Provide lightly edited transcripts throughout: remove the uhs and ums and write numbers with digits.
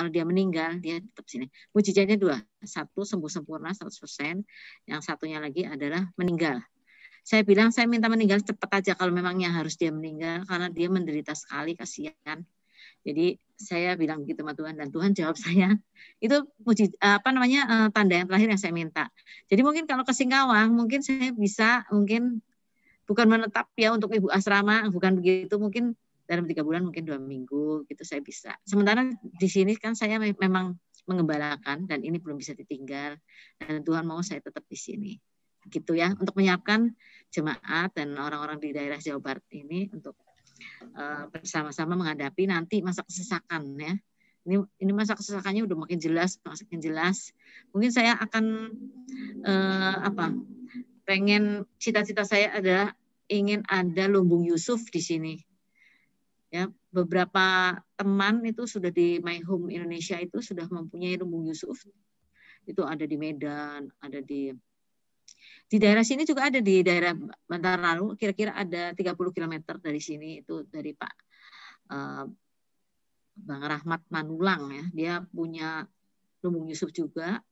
Kalau dia meninggal, dia tetap sini. Mujizatnya dua. Satu, sembuh sempurna 100%. Yang satunya lagi adalah meninggal. Saya bilang, saya minta meninggal cepat aja kalau memangnya harus dia meninggal. Karena dia menderita sekali, kasihan. Jadi saya bilang begitu sama Tuhan. Dan Tuhan jawab saya. Itu tanda yang terakhir yang saya minta. Jadi mungkin kalau ke Singkawang, mungkin saya bisa, mungkin bukan menetap ya untuk ibu asrama, bukan begitu, mungkin dalam 3 bulan, mungkin 2 minggu gitu saya bisa. Sementara di sini kan saya memang mengembalakan dan ini belum bisa ditinggal dan Tuhan mau saya tetap di sini. Gitu ya, untuk menyiapkan jemaat dan orang-orang di daerah Jawa Barat ini untuk bersama-sama menghadapi nanti masa kesesakan ya. Ini masa kesesakannya udah makin jelas. Mungkin saya akan pengen, cita-cita saya adalah ingin ada lumbung Yusuf di sini. Ya, beberapa teman itu sudah di My Home Indonesia itu sudah mempunyai lumbung Yusuf. Itu ada di Medan, ada di daerah sini juga ada, di daerah Bantaralu, kira-kira ada 30 km dari sini, itu dari Pak Bang Rahmat Manulang ya. Dia punya lumbung Yusuf juga.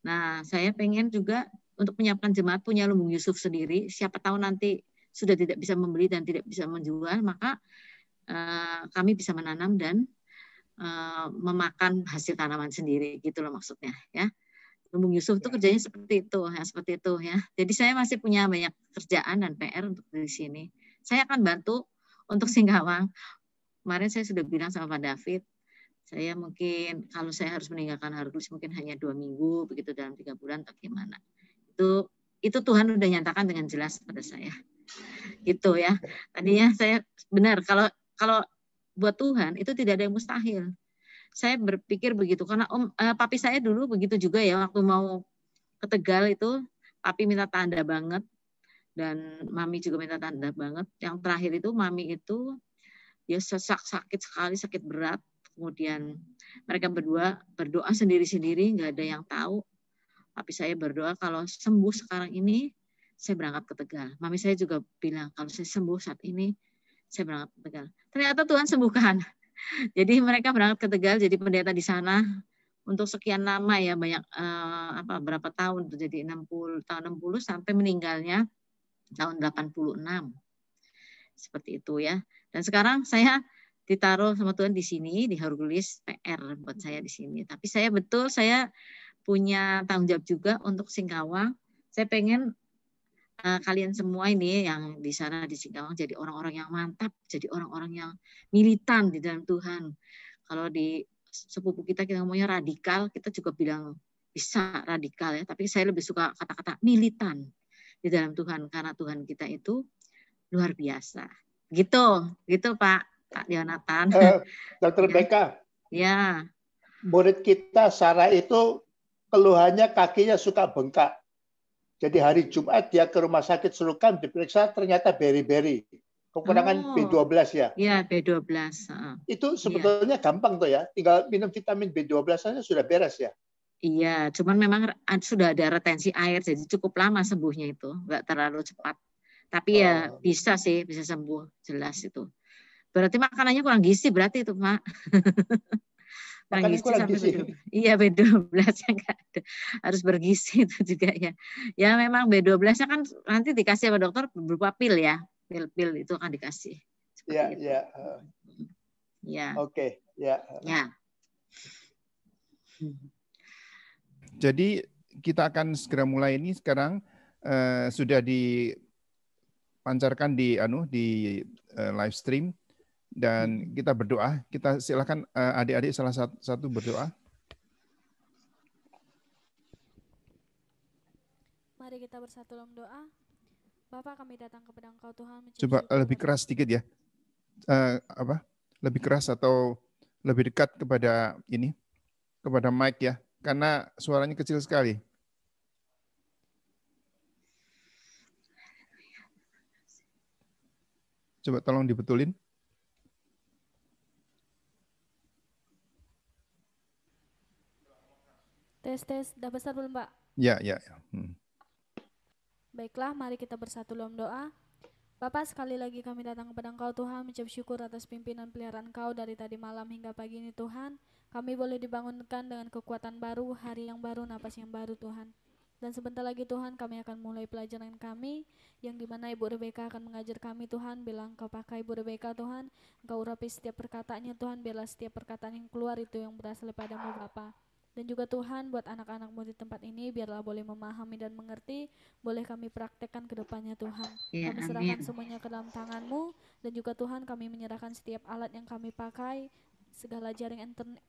Nah, saya pengen juga untuk menyiapkan jemaat punya lumbung Yusuf sendiri. Siapa tahu nanti sudah tidak bisa membeli dan tidak bisa menjual, maka kami bisa menanam dan memakan hasil tanaman sendiri, gitu loh maksudnya ya. Lumbung Yusuf itu kerjanya seperti itu ya. Jadi saya masih punya banyak kerjaan dan PR untuk di sini. Saya akan bantu untuk Singkawang. Kemarin saya sudah bilang sama Pak David, saya mungkin kalau saya harus meninggalkan Hercules mungkin hanya 2 minggu, begitu dalam 3 bulan atau gimana. Itu Tuhan udah nyatakan dengan jelas pada saya. Gitu ya. Tadinya saya benar, kalau buat Tuhan itu tidak ada yang mustahil. Saya berpikir begitu karena papi saya dulu begitu juga ya, waktu mau ke Tegal itu papi minta tanda banget dan mami juga minta tanda banget. Yang terakhir itu mami itu dia sakit sekali, sakit berat. Kemudian mereka berdua berdoa sendiri-sendiri, nggak ada yang tahu. Papi saya berdoa kalau sembuh sekarang ini saya berangkat ke Tegal. Mami saya juga bilang kalau saya sembuh saat ini saya berangkat ke Tegal. Ternyata Tuhan sembuhkan. Jadi mereka berangkat ke Tegal jadi pendeta di sana untuk sekian lama ya, banyak berapa tahun, jadi 60 sampai meninggalnya tahun 86. Seperti itu ya. Dan sekarang saya ditaruh sama Tuhan di sini, di Hercules, PR buat saya di sini. Tapi saya punya tanggung jawab juga untuk Singkawang. Saya pengen kalian semua ini yang di sana di Singkawang jadi orang-orang yang mantap, jadi orang-orang yang militan di dalam Tuhan. Kalau di sepupu kita ngomongnya radikal, kita juga bilang bisa radikal ya, tapi saya lebih suka kata-kata militan di dalam Tuhan karena Tuhan kita itu luar biasa. Gitu Pak Yonatan. Dr. Becca. Ya. Murid kita Sarah itu keluhannya kakinya suka bengkak. Jadi hari Jumat dia ke rumah sakit Sulukam diperiksa ternyata beri-beri. Kekurangan B12 ya. Iya, B12. Itu sebetulnya gampang tuh ya. Tinggal minum vitamin B12 saja sudah beres ya. Iya, cuman memang sudah ada retensi air jadi cukup lama sembuhnya itu, nggak terlalu cepat. Tapi ya bisa sih, bisa sembuh, jelas itu. Berarti makanannya kurang gizi berarti itu, Pak. Kurang gizi. Iya, B12 yang enggak ada. Harus bergizi itu juga ya. Ya memang B12-nya kan nanti dikasih sama dokter berupa pil ya. Pil itu akan dikasih. Iya, iya. Ya. Oke, ya. Ya. Jadi kita akan segera mulai ini sekarang sudah dipancarkan di live stream. Dan kita berdoa, kita silakan adik-adik salah satu berdoa. Mari kita bersatu dalam doa. Bapa, kami datang kepada Engkau Tuhan. Coba lebih keras sedikit ya. Lebih keras atau lebih dekat kepada mic ya, karena suaranya kecil sekali. Coba tolong dibetulin. Tes, udah besar belum, Pak? Ya. Baiklah, mari kita bersatu dalam doa. Bapak, sekali lagi kami datang kepada Engkau Tuhan, mengucap syukur atas pimpinan peliharaan Engkau dari tadi malam hingga pagi ini Tuhan. Kami boleh dibangunkan dengan kekuatan baru, hari yang baru, napas yang baru Tuhan. Dan sebentar lagi Tuhan kami akan mulai pelajaran kami, yang dimana Ibu Rebecca akan mengajar kami Tuhan. Bila Engkau pakai Ibu Rebecca Tuhan, Engkau urapi setiap perkataannya Tuhan, biarlah setiap perkataan yang keluar itu yang berasal daripada-Mu Bapa. Dan juga Tuhan buat anak-anak-Mu di tempat ini, biarlah boleh memahami dan mengerti, boleh kami praktekkan ke depannya Tuhan. Ya, Kami serahkan amin. semuanya ke dalam tangan-Mu, dan juga Tuhan kami menyerahkan setiap alat yang kami pakai, segala jaring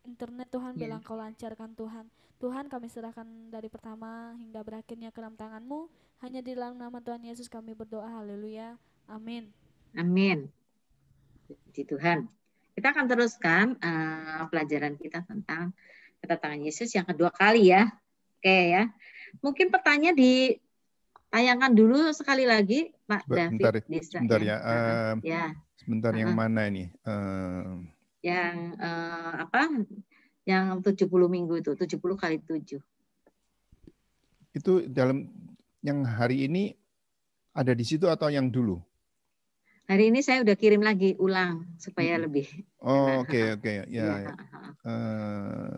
internet Tuhan, Ya. biarlah Engkau lancarkan Tuhan. Tuhan kami serahkan dari pertama hingga berakhirnya ke dalam tangan-Mu, hanya di dalam nama Tuhan Yesus kami berdoa, haleluya, amin. Amin. Puji Tuhan. Kita akan teruskan pelajaran kita tentang kedatangan Yesus yang kedua kali ya. Oke ya. Mungkin pertanyaan ditayangkan dulu sekali lagi Pak David. Sebentar ya. Ya. Sebentar yang mana ini? Yang Yang 70 minggu itu, 70 kali 7. Itu dalam yang hari ini ada di situ atau yang dulu? Hari ini saya udah kirim lagi ulang supaya lebih. Oh, oke. Ya.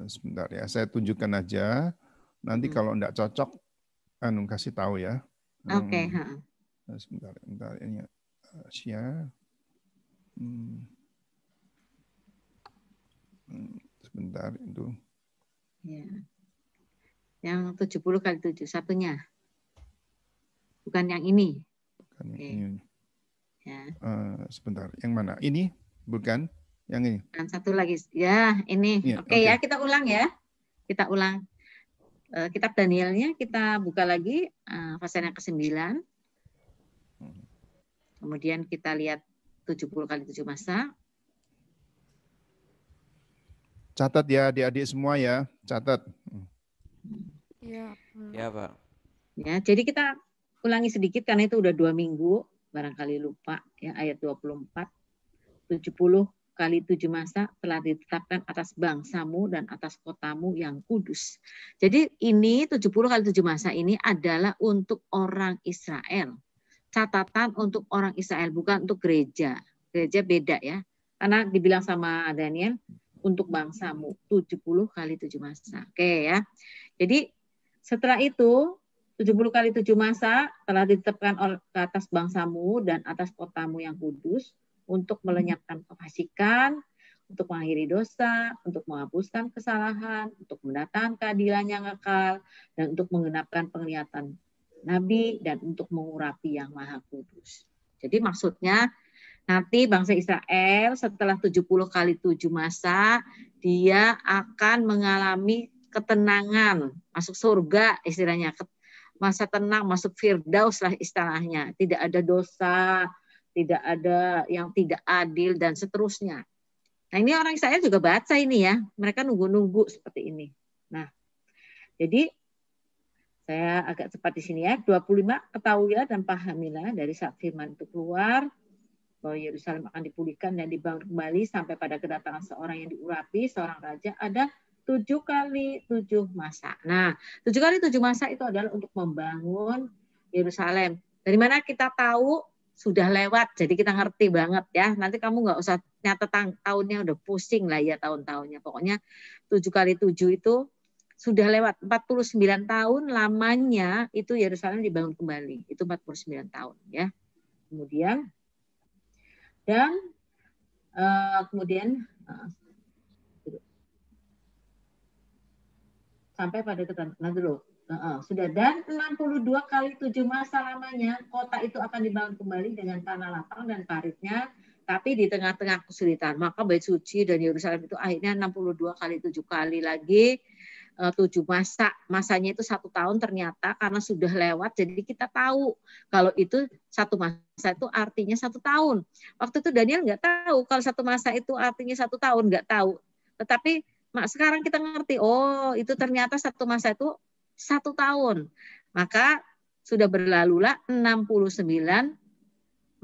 Sebentar ya, saya tunjukkan aja. Nanti kalau enggak cocok, kasih tahu ya. Oke. Sebentar ini share. Sebentar itu. Ya. Yang 70 kali 7 satunya. Bukan yang ini. Bukan yang ini. Ya. Sebentar, yang mana? Ini bukan yang ini. Dan satu lagi, ya ini. Ya, Oke. Ya, kita ulang ya. Kita ulang. Kitab Danielnya kita buka lagi pasal yang ke-9. Kemudian kita lihat 70 kali 7 masa. Catat ya adik-adik semua ya, catat. Iya, Pak. Ya, jadi kita ulangi sedikit karena itu udah 2 minggu. Barangkali lupa ya, ayat 24. 70 kali 7 masa telah ditetapkan atas bangsamu dan atas kotamu yang kudus. Jadi ini 70 kali 7 masa ini adalah untuk orang Israel. Catatan untuk orang Israel, bukan untuk gereja. Gereja beda ya. Karena dibilang sama Daniel, untuk bangsamu 70 kali 7 masa. Oke ya. Jadi setelah itu 70 kali 7 masa telah ditetapkan ke atas bangsamu dan atas kotamu yang kudus untuk melenyapkan kefasikan, untuk mengakhiri dosa, untuk menghapuskan kesalahan, untuk mendatangkan keadilan yang kekal, dan untuk menggenapkan penglihatan nabi, dan untuk mengurapi yang maha kudus. Jadi maksudnya nanti bangsa Israel setelah 70 kali 7 masa, dia akan mengalami ketenangan, masuk surga istilahnya, masa tenang, masuk firdaus lah istilahnya. Tidak ada dosa, tidak ada yang tidak adil, dan seterusnya. Nah ini orang Israel juga baca ini ya, mereka nunggu-nunggu seperti ini. Nah, jadi saya agak cepat di sini ya. 25, ketahuilah dan pahamilah dari saat firman itu keluar, bahwa Yerusalem akan dipulihkan dan dibangun kembali sampai pada kedatangan seorang yang diurapi, seorang raja, ada 7 kali 7 masa. Nah, 7 kali 7 masa itu adalah untuk membangun Yerusalem. Dari mana kita tahu sudah lewat, jadi kita ngerti banget ya. Nanti kamu nggak usah nyatet tahunnya, udah pusing lah ya tahun-tahunnya. Pokoknya 7 kali 7 itu sudah lewat. 49 tahun lamanya itu Yerusalem dibangun kembali. Itu 49 tahun ya. Kemudian sampai pada ketentuan dulu. Sudah, dan 62 kali 7 masa lamanya kota itu akan dibangun kembali dengan tanah lapang dan paritnya, tapi di tengah-tengah kesulitan. Maka bait suci dan Yerusalem itu akhirnya 62 kali 7 kali lagi 7 masanya itu 1 tahun ternyata karena sudah lewat. Jadi kita tahu kalau itu 1 masa itu artinya 1 tahun. Waktu itu Daniel nggak tahu kalau 1 masa itu artinya 1 tahun, nggak tahu. Tetapi sekarang kita ngerti, oh itu ternyata 1 masa itu 1 tahun. Maka sudah berlalulah 69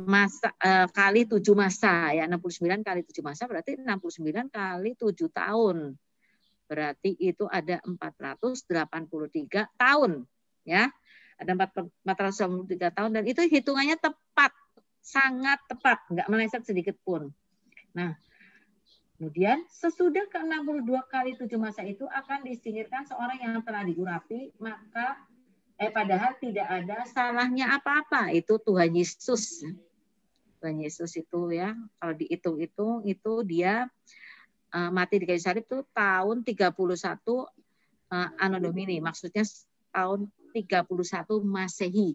masa kali 7 masa ya, 69 kali 7 masa berarti 69 kali 7 tahun. Berarti itu ada 483 tahun ya. Ada 483 tahun dan itu hitungannya tepat sangat tepat, nggak meleset sedikit pun. Nah, kemudian sesudah ke-62 kali 7 masa itu akan disingkirkan seorang yang telah diurapi, maka padahal tidak ada salahnya apa-apa. Itu Tuhan Yesus. Tuhan Yesus itu ya, kalau dihitung-hitung itu dia mati di kayu salib itu tahun 31 Anno Domini, maksudnya tahun 31 Masehi.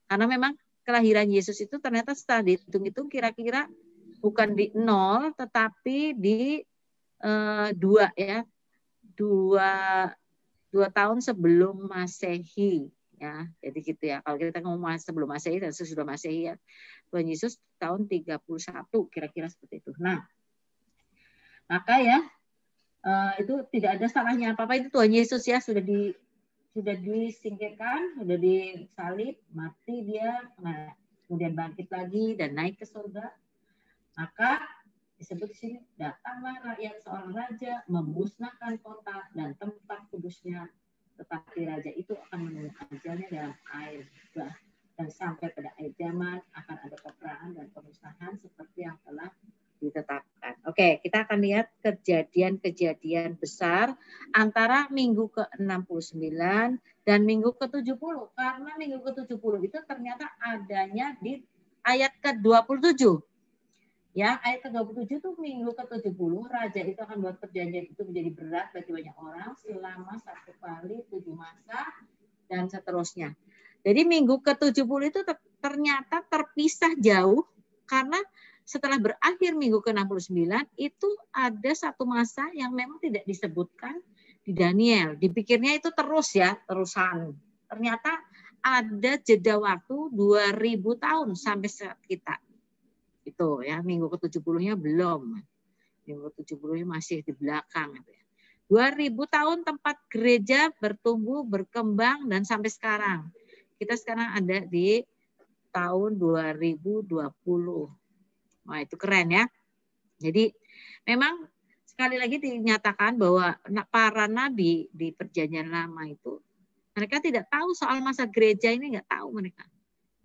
Karena memang kelahiran Yesus itu ternyata setelah dihitung-hitung kira-kira bukan di 0 tetapi di 2 ya. 2 tahun sebelum Masehi ya. Jadi gitu ya. Kalau kita ngomong sebelum Masehi dan sesudah Masehi ya. Tuhan Yesus tahun 31 kira-kira seperti itu. Nah, maka ya itu tidak ada salahnya apa-apa, itu Tuhan Yesus ya sudah disingkirkan, sudah disalib, mati dia, nah, kemudian bangkit lagi dan naik ke surga. Maka disebut di sini, datanglah rakyat seorang raja memusnahkan kota dan tempat kudusnya, tetapi raja itu akan menunggu ajalnya dalam air juga. Dan sampai pada akhir zaman akan ada peperangan dan pemusnahan seperti yang telah ditetapkan. Oke, kita akan lihat kejadian-kejadian besar antara minggu ke-69 dan minggu ke-70. Karena minggu ke-70 itu ternyata adanya di ayat ke-27. Ya, ayat ke-27 itu minggu ke-70, raja itu akan buat perjanjian itu menjadi berat bagi banyak orang selama 1 kali 7 masa dan seterusnya. Jadi minggu ke-70 itu ternyata terpisah jauh karena setelah berakhir minggu ke-69 itu ada satu masa yang memang tidak disebutkan di Daniel. Dipikirnya itu terus ya, terusan. Ternyata ada jeda waktu 2000 tahun sampai saat kita. Itu ya, minggu ke-70-nya belum. Minggu ke-70-nya masih di belakang gitu ya. 2000 tahun tempat gereja bertumbuh, berkembang dan sampai sekarang. Kita sekarang ada di tahun 2020. Wah, itu keren ya. Jadi memang sekali lagi dinyatakan bahwa para nabi di perjanjian lama itu mereka tidak tahu soal masa gereja ini, nggak tahu mereka.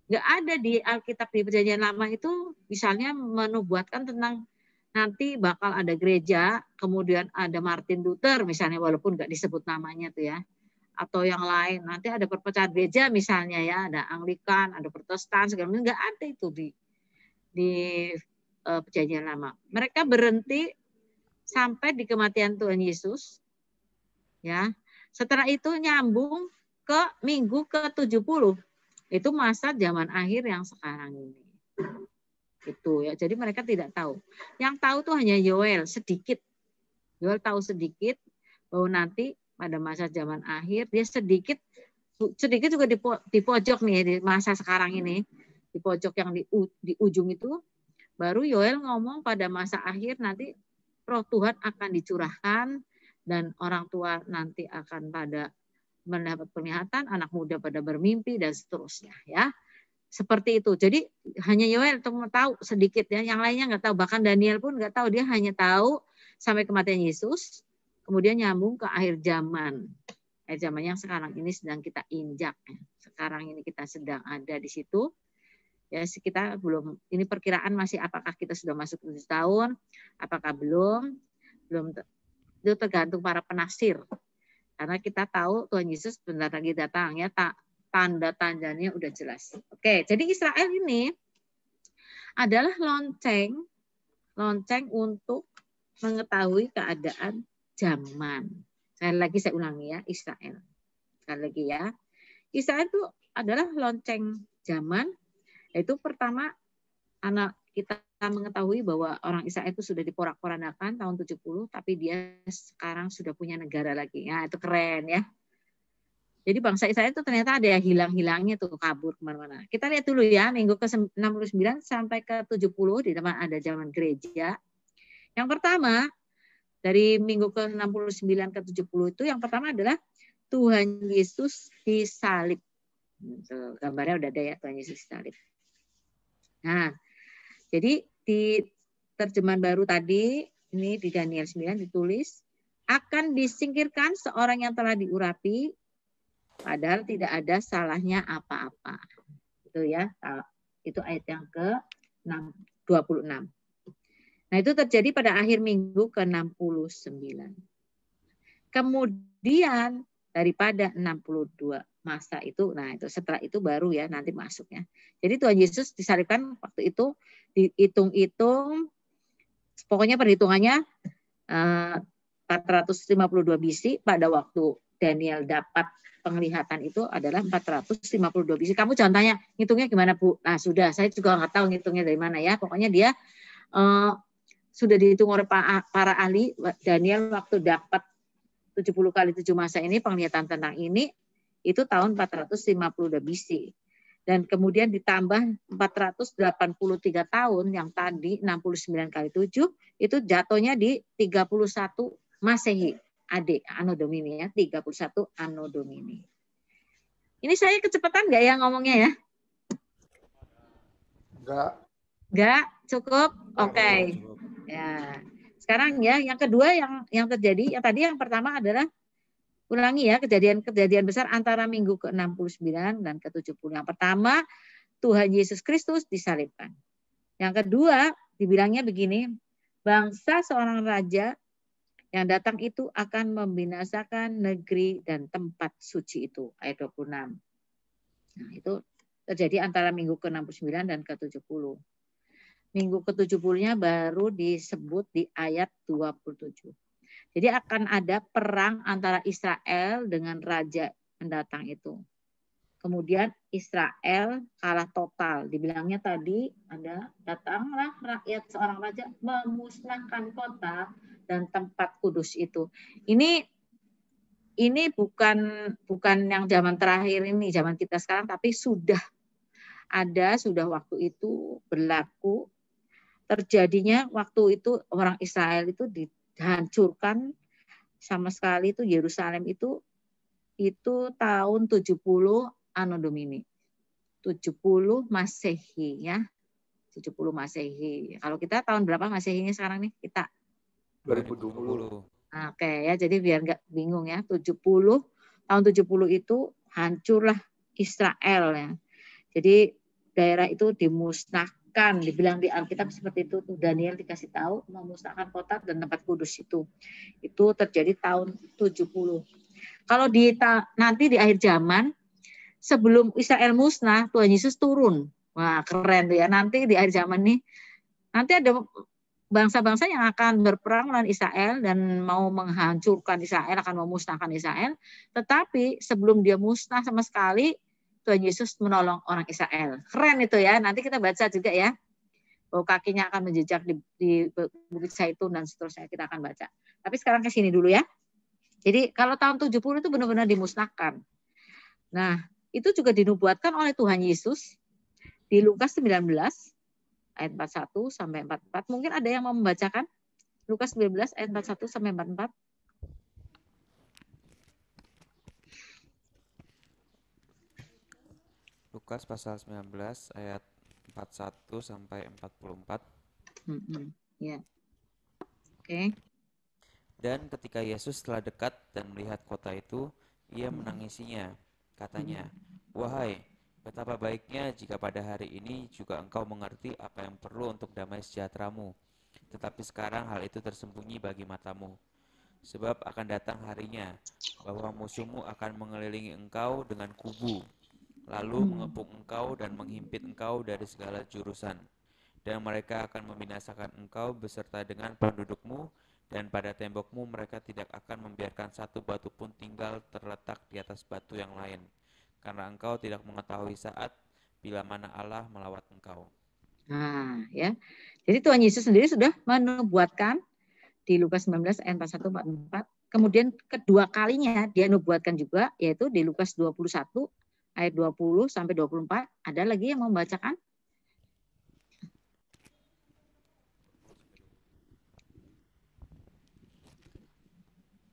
Nggak ada di Alkitab di perjanjian lama itu misalnya menubuatkan tentang nanti bakal ada gereja, kemudian ada Martin Luther misalnya walaupun nggak disebut namanya tuh ya. Atau yang lain, nanti ada perpecahan gereja misalnya ya, ada Anglikan, ada Protestan, segala macam, nggak ada itu di perjanjian lama. Mereka berhenti sampai di kematian Tuhan Yesus. Ya. Setelah itu nyambung ke minggu ke-70. Itu masa zaman akhir yang sekarang ini. Itu ya. Jadi mereka tidak tahu. Yang tahu tuh hanya Yoel sedikit. Yoel tahu sedikit bahwa nanti pada masa zaman akhir dia sedikit juga di pojok nih di masa sekarang ini, di pojok yang di ujung itu baru Yoel ngomong pada masa akhir nanti Roh Tuhan akan dicurahkan dan orang tua nanti akan pada mendapat penglihatan, anak muda pada bermimpi dan seterusnya ya. Seperti itu. Jadi hanya Yoel tahu sedikit ya, yang lainnya nggak tahu, bahkan Daniel pun nggak tahu, dia hanya tahu sampai kematian Yesus. Kemudian nyambung ke akhir zaman. Akhir zaman yang sekarang ini sedang kita injak. Sekarang ini kita sedang ada di situ. Ya, kita belum, ini perkiraan masih apakah kita sudah masuk 7 tahun, apakah belum. Itu tergantung para penafsir. Karena kita tahu Tuhan Yesus benar lagi datang ya, tanda-tandanya udah jelas. Oke, jadi Israel ini adalah lonceng untuk mengetahui keadaan zaman. Sekali lagi saya ulangi ya, Israel. Sekali lagi ya. Israel itu adalah lonceng zaman. Itu pertama anak kita mengetahui bahwa orang Israel itu sudah diporak-porandakan tahun 70, tapi dia sekarang sudah punya negara lagi. Ya, itu keren ya. Jadi bangsa Israel itu ternyata ada yang hilang-hilangnya tuh, kabur kemana-mana. Kita lihat dulu ya, minggu ke-69 sampai ke-70 di tempat ada zaman gereja. Yang pertama, dari minggu ke-69 ke-70 itu yang pertama adalah Tuhan Yesus disalib. Gambarnya udah ada ya, Tuhan Yesus disalib. Nah, jadi di terjemahan baru tadi, ini di Daniel 9 ditulis, akan disingkirkan seorang yang telah diurapi, padahal tidak ada salahnya apa-apa. Itu ya, itu ayat yang 26. Nah, itu terjadi pada akhir minggu ke-69. Kemudian daripada 62 masa itu, nah itu setelah itu baru ya nanti masuknya. Jadi Tuhan Yesus disalibkan waktu itu dihitung-hitung, pokoknya perhitungannya 452 BC. Pada waktu Daniel dapat penglihatan itu adalah 452 BC. Kamu jangan tanya ngitungnya gimana Bu. Nah sudah, saya juga nggak tahu ngitungnya dari mana ya. Pokoknya dia sudah dihitung oleh para ahli. Daniel waktu dapat 70 kali 7 masa ini, penglihatan tentang ini, itu tahun 452 BC. Dan kemudian ditambah 483 tahun yang tadi, 69 kali 7, itu jatuhnya di 31 Masehi. Anno Domini ya, 31 Anno Domini. Ini saya kecepatan nggak ya ngomongnya ya? Enggak, cukup? Oke. Ya. Sekarang ya, yang kedua yang terjadi, yang tadi yang pertama adalah, ulangi ya, kejadian besar antara minggu ke-69 dan ke-70. Yang pertama, Tuhan Yesus Kristus disalibkan. Yang kedua, dibilangnya begini, bangsa seorang raja yang datang itu akan membinasakan negeri dan tempat suci itu. Ayat 26. Nah, itu terjadi antara minggu ke-69 dan ke-70. Minggu ke-70-nya baru disebut di ayat 27. Jadi akan ada perang antara Israel dengan raja mendatang itu. Kemudian Israel kalah total. Dibilangnya tadi ada datanglah rakyat seorang raja memusnahkan kota dan tempat kudus itu. Ini bukan yang zaman terakhir ini, zaman kita sekarang, tapi sudah waktu itu berlaku. Terjadinya waktu itu orang Israel itu dihancurkan sama sekali, itu Yerusalem itu tahun 70 Anno Domini. 70 Masehi ya. 70 Masehi. Kalau kita tahun berapa Masehinya sekarang nih? Kita 2020. Oke ya, jadi biar nggak bingung ya. tahun 70 itu hancurlah Israel ya. Jadi daerah itu dimusnahkan. Dibilang di Alkitab seperti itu, Daniel dikasih tahu memusnahkan kota dan tempat kudus itu. Itu terjadi tahun 70. Kalau nanti di akhir zaman, sebelum Israel musnah, Tuhan Yesus turun. Wah, keren tuh ya. Nanti di akhir zaman nih, nanti ada bangsa-bangsa yang akan berperang melawan Israel dan mau menghancurkan Israel, akan memusnahkan Israel. Tetapi sebelum dia musnah sama sekali, Tuhan Yesus menolong orang Israel. Keren itu ya. Nanti kita baca juga ya. Bahwa kakinya akan menjejak di Bukit Zaitun dan seterusnya, kita akan baca. Tapi sekarang ke sini dulu ya. Jadi kalau tahun 70 itu benar-benar dimusnahkan. Nah, itu juga dinubuatkan oleh Tuhan Yesus di Lukas 19 ayat 41 sampai 44. Mungkin ada yang mau membacakan Lukas 19 ayat 41 sampai 44. Lukas pasal 19 ayat 41 sampai 44. Ya. Oke. Dan ketika Yesus telah dekat dan melihat kota itu, ia menangisinya. Katanya, "Wahai, betapa baiknya jika pada hari ini juga engkau mengerti apa yang perlu untuk damai sejahteramu. Tetapi sekarang hal itu tersembunyi bagi matamu. Sebab akan datang harinya bahwa musuhmu akan mengelilingi engkau dengan kubu, lalu mengepung engkau dan menghimpit engkau dari segala jurusan. Dan mereka akan membinasakan engkau beserta dengan pendudukmu, dan pada tembokmu mereka tidak akan membiarkan satu batu pun tinggal terletak di atas batu yang lain. Karena engkau tidak mengetahui saat bila mana Allah melawat engkau." Nah, ya. Jadi Tuhan Yesus sendiri sudah menubuatkan di Lukas 19 ayat 41-44. Kemudian kedua kalinya dia nubuatkan juga, yaitu di Lukas 21 ayat 20 sampai 24. Ada lagi yang mau membacakan?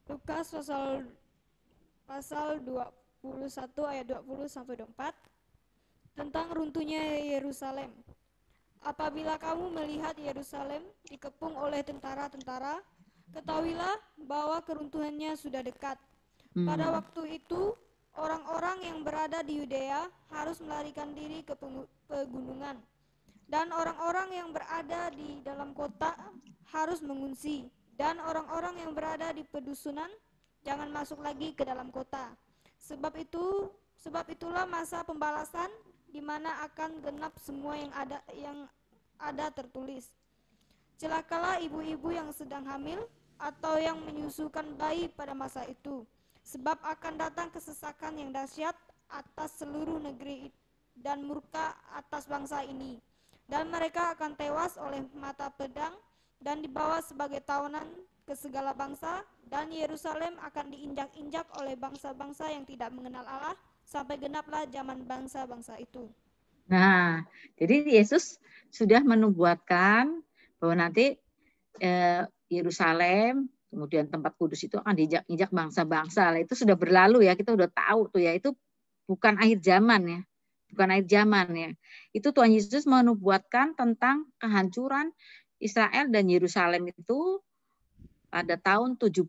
Lukas pasal 21 ayat 20 sampai 24 tentang runtuhnya Yerusalem. Apabila kamu melihat Yerusalem dikepung oleh tentara-tentara, ketahuilah bahwa keruntuhannya sudah dekat. Pada waktu itu, orang-orang yang berada di Yudea harus melarikan diri ke pegunungan. Dan orang-orang yang berada di dalam kota harus mengungsi, dan orang-orang yang berada di pedusunan jangan masuk lagi ke dalam kota. Sebab itulah masa pembalasan di mana akan genap semua yang ada tertulis. Celakalah ibu-ibu yang sedang hamil atau yang menyusukan bayi pada masa itu, sebab akan datang kesesakan yang dahsyat atas seluruh negeri dan murka atas bangsa ini. Dan mereka akan tewas oleh mata pedang dan dibawa sebagai tawanan ke segala bangsa, dan Yerusalem akan diinjak-injak oleh bangsa-bangsa yang tidak mengenal Allah sampai genaplah zaman bangsa-bangsa itu. Nah, jadi Yesus sudah menubuatkan bahwa nanti Yerusalem, kemudian tempat kudus itu akan diinjak-injak bangsa-bangsa. Itu sudah berlalu ya, kita udah tahu tuh ya, itu bukan akhir zaman ya. Bukan akhir zaman ya. Itu Tuhan Yesus menubuatkan tentang kehancuran Israel dan Yerusalem itu pada tahun 70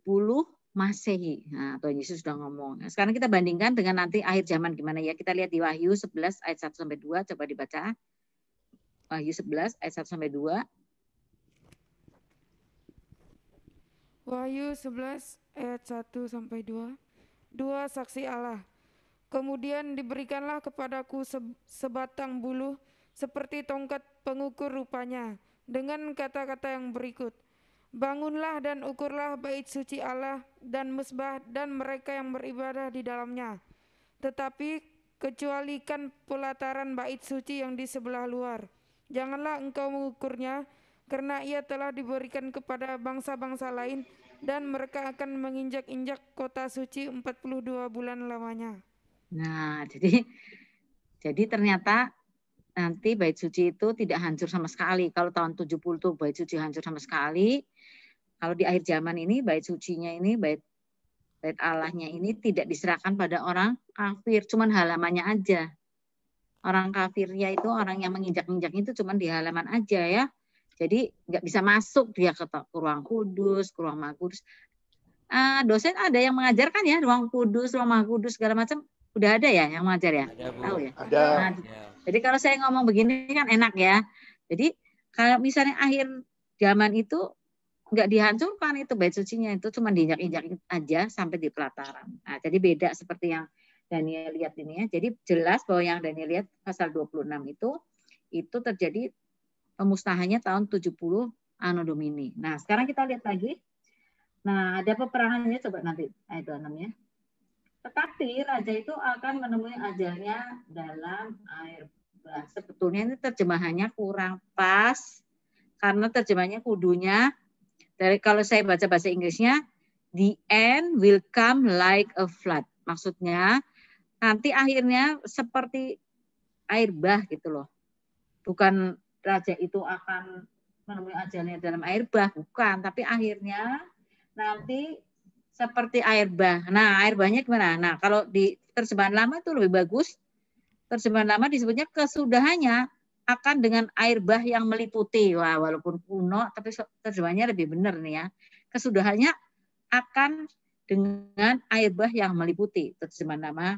Masehi. Nah, Tuhan Yesus sudah ngomong. Nah, sekarang kita bandingkan dengan nanti akhir zaman gimana ya. Kita lihat di Wahyu 11 ayat 1 sampai 2, coba dibaca. Wahyu 11 ayat 1 sampai 2. Wahyu 11 ayat 1 sampai 2. Dua saksi Allah. Kemudian diberikanlah kepadaku sebatang buluh seperti tongkat pengukur rupanya, dengan kata-kata yang berikut: bangunlah dan ukurlah bait suci Allah dan mesbah dan mereka yang beribadah di dalamnya. Tetapi kecualikan pelataran bait suci yang di sebelah luar. Janganlah engkau mengukurnya, karena ia telah diberikan kepada bangsa-bangsa lain, dan mereka akan menginjak-injak kota suci 42 bulan lamanya. Nah, jadi ternyata nanti bait suci itu tidak hancur sama sekali. Kalau tahun 70 tuh bait suci hancur sama sekali. Kalau di akhir zaman ini bait sucinya ini, bait Allahnya ini tidak diserahkan pada orang kafir, cuman halamannya aja. Orang kafirnya itu, orang yang menginjak-injak itu cuman di halaman aja ya. Jadi nggak bisa masuk dia ke ruang kudus, ke ruang Maha Kudus. Dosen ada yang mengajarkan ya ruang kudus, ruang Maha Kudus segala macam. Udah ada ya yang mengajar ya? Ada, Bu. Tahu ya? Ada. Nah, jadi kalau saya ngomong begini kan enak ya. Jadi kalau misalnya akhir zaman itu nggak dihancurkan itu bait sucinya, itu cuma diinjak-injak aja sampai di pelataran. Nah, jadi beda seperti yang Daniel lihat ini ya. Jadi jelas bahwa yang Daniel lihat pasal 26 itu terjadi pemusnahannya tahun 70 Anno Domini. Nah, sekarang kita lihat lagi. Nah, ada peperangannya, coba nanti ayat 26 ya. Tetapi raja itu akan menemui ajalnya dalam air bah. Sebetulnya ini terjemahannya kurang pas karena terjemahannya kudunya dari, kalau saya baca bahasa Inggrisnya, the end will come like a flood. Maksudnya nanti akhirnya seperti air bah gitu loh. Bukan raja itu akan menemui ajalnya dalam air bah, bukan, tapi akhirnya nanti seperti air bah. Nah, air bahnya gimana? Nah, kalau di terjemahan lama itu lebih bagus. Terjemahan lama disebutnya kesudahannya akan dengan air bah yang meliputi. Wah, walaupun kuno, tapi terjemahannya lebih benar nih ya. Kesudahannya akan dengan air bah yang meliputi. Terjemahan lama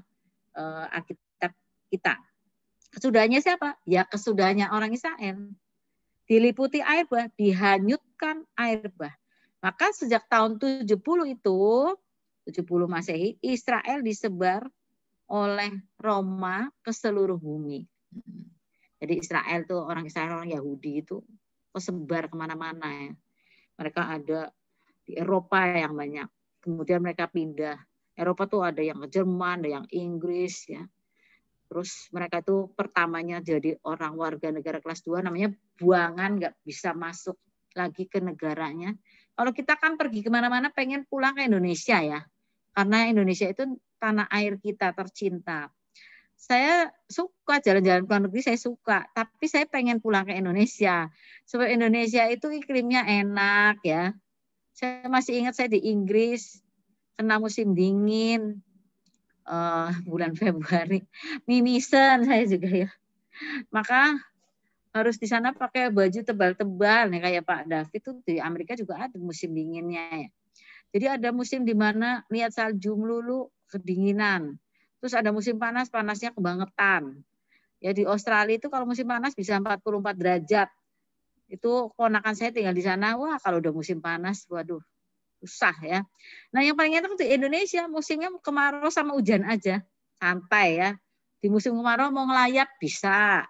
Alkitab kita. Kesudahannya siapa? Ya kesudahannya orang Israel. Diliputi air bah, dihanyutkan air bah. Maka sejak tahun 70 itu, 70 Masehi, Israel disebar oleh Roma ke seluruh bumi. Jadi Israel tuh, orang Israel, orang Yahudi itu tersebar kemana-mana ya. Mereka ada di Eropa yang banyak. Kemudian mereka pindah. Eropa tuh ada yang ke Jerman, ada yang Inggris ya. Terus mereka itu pertamanya jadi orang warga negara kelas 2, namanya buangan, nggak bisa masuk lagi ke negaranya. Kalau kita kan pergi kemana-mana pengen pulang ke Indonesia ya. Karena Indonesia itu tanah air kita tercinta. Saya suka jalan-jalan ke luar negeri, saya suka. Tapi saya pengen pulang ke Indonesia. Sebab Indonesia itu iklimnya enak ya. Saya masih ingat saya di Inggris, kena musim dingin, bulan Februari. Mimisen saya juga ya. Maka harus di sana pakai baju tebal-tebal nih kayak Pak David itu di Amerika juga ada musim dinginnya ya. Jadi ada musim di mana lihat salju melulu kedinginan. Terus ada musim panas, panasnya kebangetan. Ya di Australia itu kalau musim panas bisa 44 derajat. Itu keponakan saya tinggal di sana, wah kalau udah musim panas, waduh, susah ya. Nah yang paling enak di Indonesia musimnya kemarau sama hujan aja, santai ya. Di musim kemarau mau ngelayap bisa,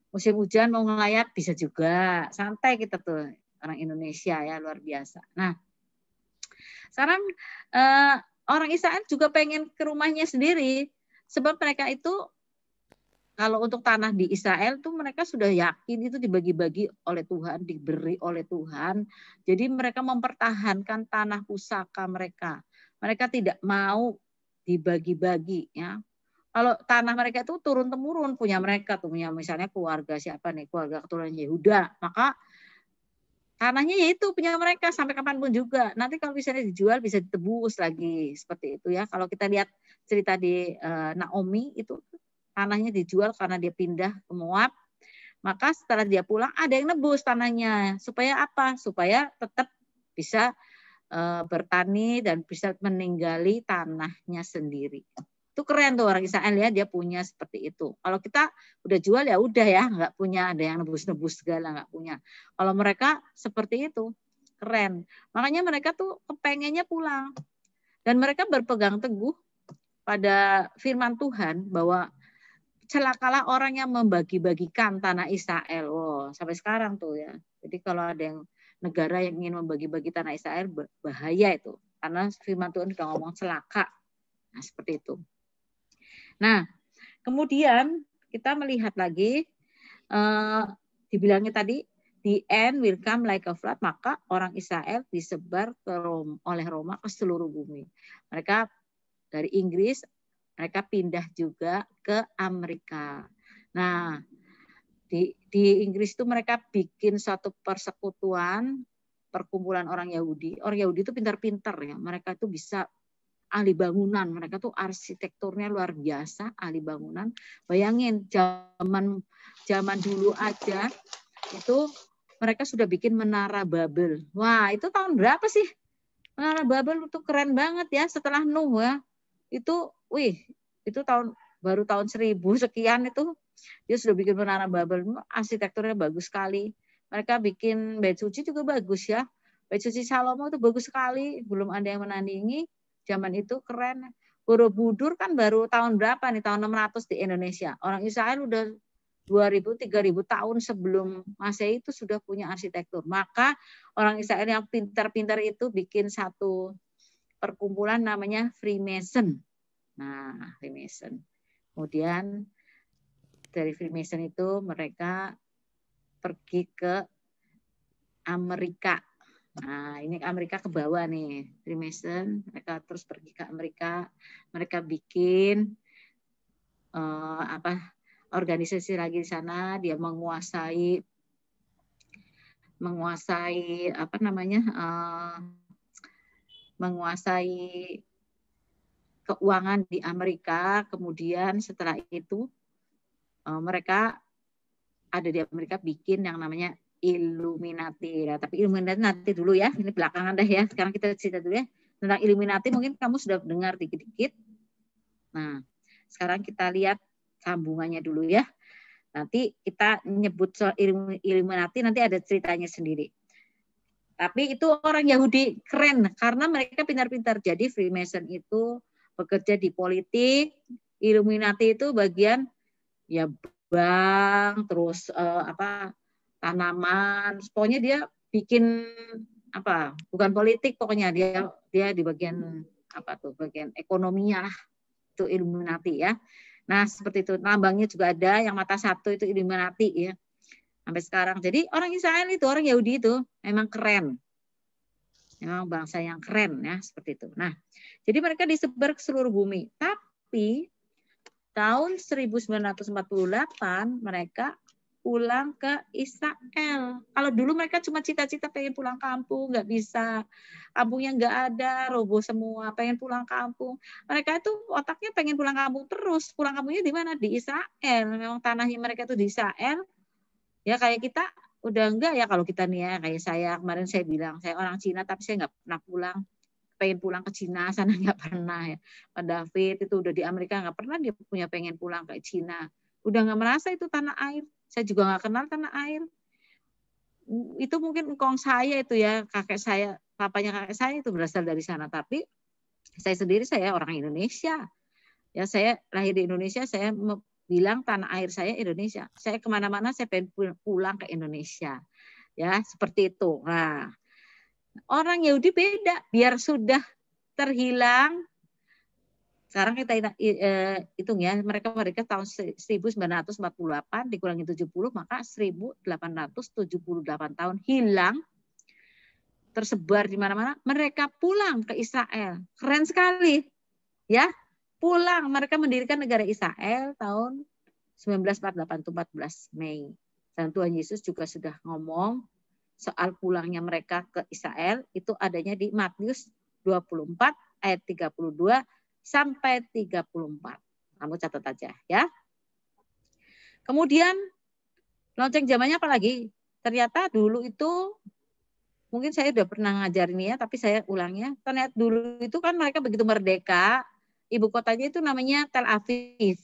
musim hujan mau ngelayap bisa juga, santai kita tuh orang Indonesia ya, luar biasa. Nah sekarang orang Israel juga pengen ke rumahnya sendiri, sebab mereka itu kalau untuk tanah di Israel tuh mereka sudah yakin itu dibagi-bagi oleh Tuhan, diberi oleh Tuhan. Jadi mereka mempertahankan tanah pusaka mereka. Mereka tidak mau dibagi-bagi ya. Kalau tanah mereka itu turun temurun punya mereka tuh, punya misalnya keluarga siapa nih, keluarga keturunan Yehuda, maka tanahnya yaitu punya mereka sampai kapanpun juga. Nanti kalau misalnya dijual bisa ditebus lagi seperti itu ya. Kalau kita lihat cerita di Naomi itu tanahnya dijual karena dia pindah ke Moab. Maka setelah dia pulang ada yang nebus tanahnya. Supaya apa? Supaya tetap bisa bertani dan bisa meninggali tanahnya sendiri. Itu keren tuh orang Israel ya, dia punya seperti itu. Kalau kita udah jual ya udah ya, nggak punya ada yang nebus-nebus segala, nggak punya. Kalau mereka seperti itu, keren. Makanya mereka tuh kepengennya pulang. Dan mereka berpegang teguh pada firman Tuhan bahwa celakalah orang yang membagi-bagikan tanah Israel. Oh, sampai sekarang tuh ya. Jadi kalau ada yang negara yang ingin membagi-bagi tanah Israel bahaya itu. Karena firman Tuhan sudah ngomong celaka. Nah, seperti itu. Nah, kemudian kita melihat lagi dibilangnya tadi the end will come like a flood, maka orang Israel disebar oleh Roma ke seluruh bumi. Mereka dari Inggris mereka pindah juga ke Amerika. Nah, di Inggris itu mereka bikin suatu persekutuan, perkumpulan orang Yahudi. Orang Yahudi itu pintar-pintar ya. Mereka itu bisa ahli bangunan. Mereka tuh arsitekturnya luar biasa, ahli bangunan. Bayangin zaman dulu aja itu mereka sudah bikin Menara Babel. Wah, itu tahun berapa sih? Menara Babel itu keren banget ya, setelah Nuh ya. Itu baru tahun 1000 sekian itu dia sudah bikin Menara Babel, arsitekturnya bagus sekali. Mereka bikin bait suci juga bagus ya. Bait suci Salomo itu bagus sekali, belum ada yang menandingi. Zaman itu keren. Borobudur kan baru tahun berapa nih? Tahun 600 di Indonesia. Orang Israel udah 2000, 3000 tahun sebelum Masehi itu sudah punya arsitektur. Maka orang Israel yang pintar-pintar itu bikin satu perkumpulan namanya Freemason. Nah, Freemason. Kemudian dari Freemason itu mereka pergi ke Amerika. Nah, ini Amerika ke bawah nih, Freemason. Mereka terus pergi ke Amerika. Mereka bikin organisasi lagi di sana. Dia menguasai keuangan di Amerika. Kemudian setelah itu mereka ada di Amerika bikin yang namanya Illuminati. Nah, tapi Illuminati nanti dulu ya, ini belakangan dah ya. Sekarang kita cerita dulu ya tentang Illuminati. Mungkin kamu sudah dengar dikit-dikit. Nah, sekarang kita lihat sambungannya dulu ya. Nanti kita nyebut soal Illuminati, nanti ada ceritanya sendiri. Tapi itu orang Yahudi keren karena mereka pintar-pintar. Jadi Freemason itu bekerja di politik, Illuminati itu bagian ya bank, terus tanaman. Pokoknya dia bikin bukan politik, pokoknya dia di bagian bagian ekonominya lah. Itu Illuminati ya. Nah, seperti itu. Lambangnya juga ada yang mata satu itu Illuminati ya. Sampai sekarang. Jadi orang Israel itu, orang Yahudi itu memang keren. Memang bangsa yang keren ya, seperti itu. Nah, jadi mereka disebar ke seluruh bumi. Tapi tahun 1948 mereka pulang ke Israel. Kalau dulu mereka cuma cita-cita pengen pulang kampung, nggak bisa. Kampungnya nggak ada, roboh semua, pengen pulang kampung. Mereka itu otaknya pengen pulang kampung terus. Pulang kampungnya di mana? Di Israel. Memang tanahnya mereka itu di Israel. Ya kayak kita udah enggak ya kalau kita nih ya. Kayak saya, kemarin saya bilang, saya orang Cina tapi saya nggak pernah pulang. Pengen pulang ke Cina, sana nggak pernah ya. Pak David itu udah di Amerika nggak pernah dia punya pengen pulang ke Cina. Udah nggak merasa itu tanah air. Saya juga nggak kenal tanah air. Itu mungkin engkong saya itu ya, kakek saya, papanya kakek saya itu berasal dari sana. Tapi saya sendiri, saya orang Indonesia. Ya, saya lahir di Indonesia, saya bilang tanah air saya Indonesia. Saya kemana-mana saya pengen pulang ke Indonesia. Ya, seperti itu. Nah, orang Yahudi beda. Biar sudah terhilang, sekarang kita hitung ya, mereka tahun 1948 dikurangi 70, maka 1878 tahun hilang, tersebar di mana-mana. Mereka pulang ke Israel. Keren sekali. Ya, pulang. Mereka mendirikan negara Israel tahun 1948 itu 14 Mei. Dan Tuhan Yesus juga sudah ngomong soal pulangnya mereka ke Israel, itu adanya di Matius 24 ayat 32 sampai 34. Kamu catat aja ya. Kemudian lonceng zamannya apa lagi? Ternyata dulu itu, mungkin saya udah pernah ngajarin ya, tapi saya ulangnya. Ternyata dulu itu kan mereka begitu merdeka, ibu kotanya itu namanya Tel Aviv.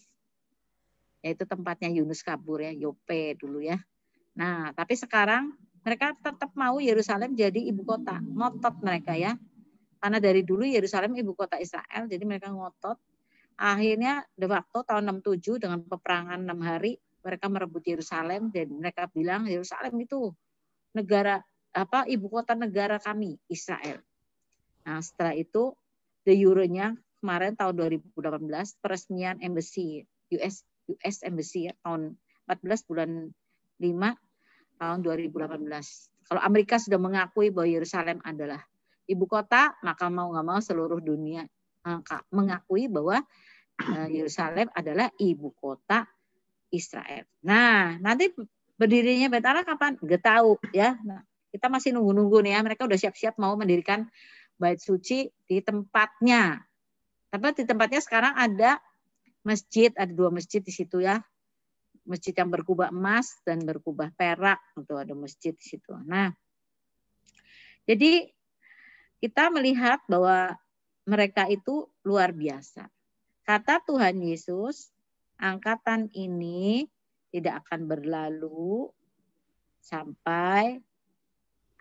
Yaitu tempatnya Yunus kabur ya, Yope dulu ya. Nah, tapi sekarang mereka tetap mau Yerusalem jadi ibu kota. Ngotot mereka ya. Karena dari dulu Yerusalem ibu kota Israel, jadi mereka ngotot. Akhirnya de facto tahun 67 dengan peperangan 6 hari, mereka merebut Yerusalem dan mereka bilang Yerusalem itu negara ibu kota negara kami, Israel. Nah, setelah itu de jure-nya kemarin tahun 2018 peresmian embassy US Embassy ya, tahun 14 bulan 5 tahun 2018. Kalau Amerika sudah mengakui bahwa Yerusalem adalah ibu kota, maka mau nggak mau seluruh dunia mengakui bahwa Yerusalem adalah ibu kota Israel. Nah, nanti berdirinya Bait Allah kapan? Nggak tahu ya. Nah, kita masih nunggu-nunggu nih ya. Mereka udah siap-siap mau mendirikan bait suci di tempatnya. Tapi di tempatnya sekarang ada masjid, ada 2 masjid di situ ya. Masjid yang berkubah emas dan berkubah perak, itu ada masjid di situ. Nah, jadi kita melihat bahwa mereka itu luar biasa. Kata Tuhan Yesus, angkatan ini tidak akan berlalu sampai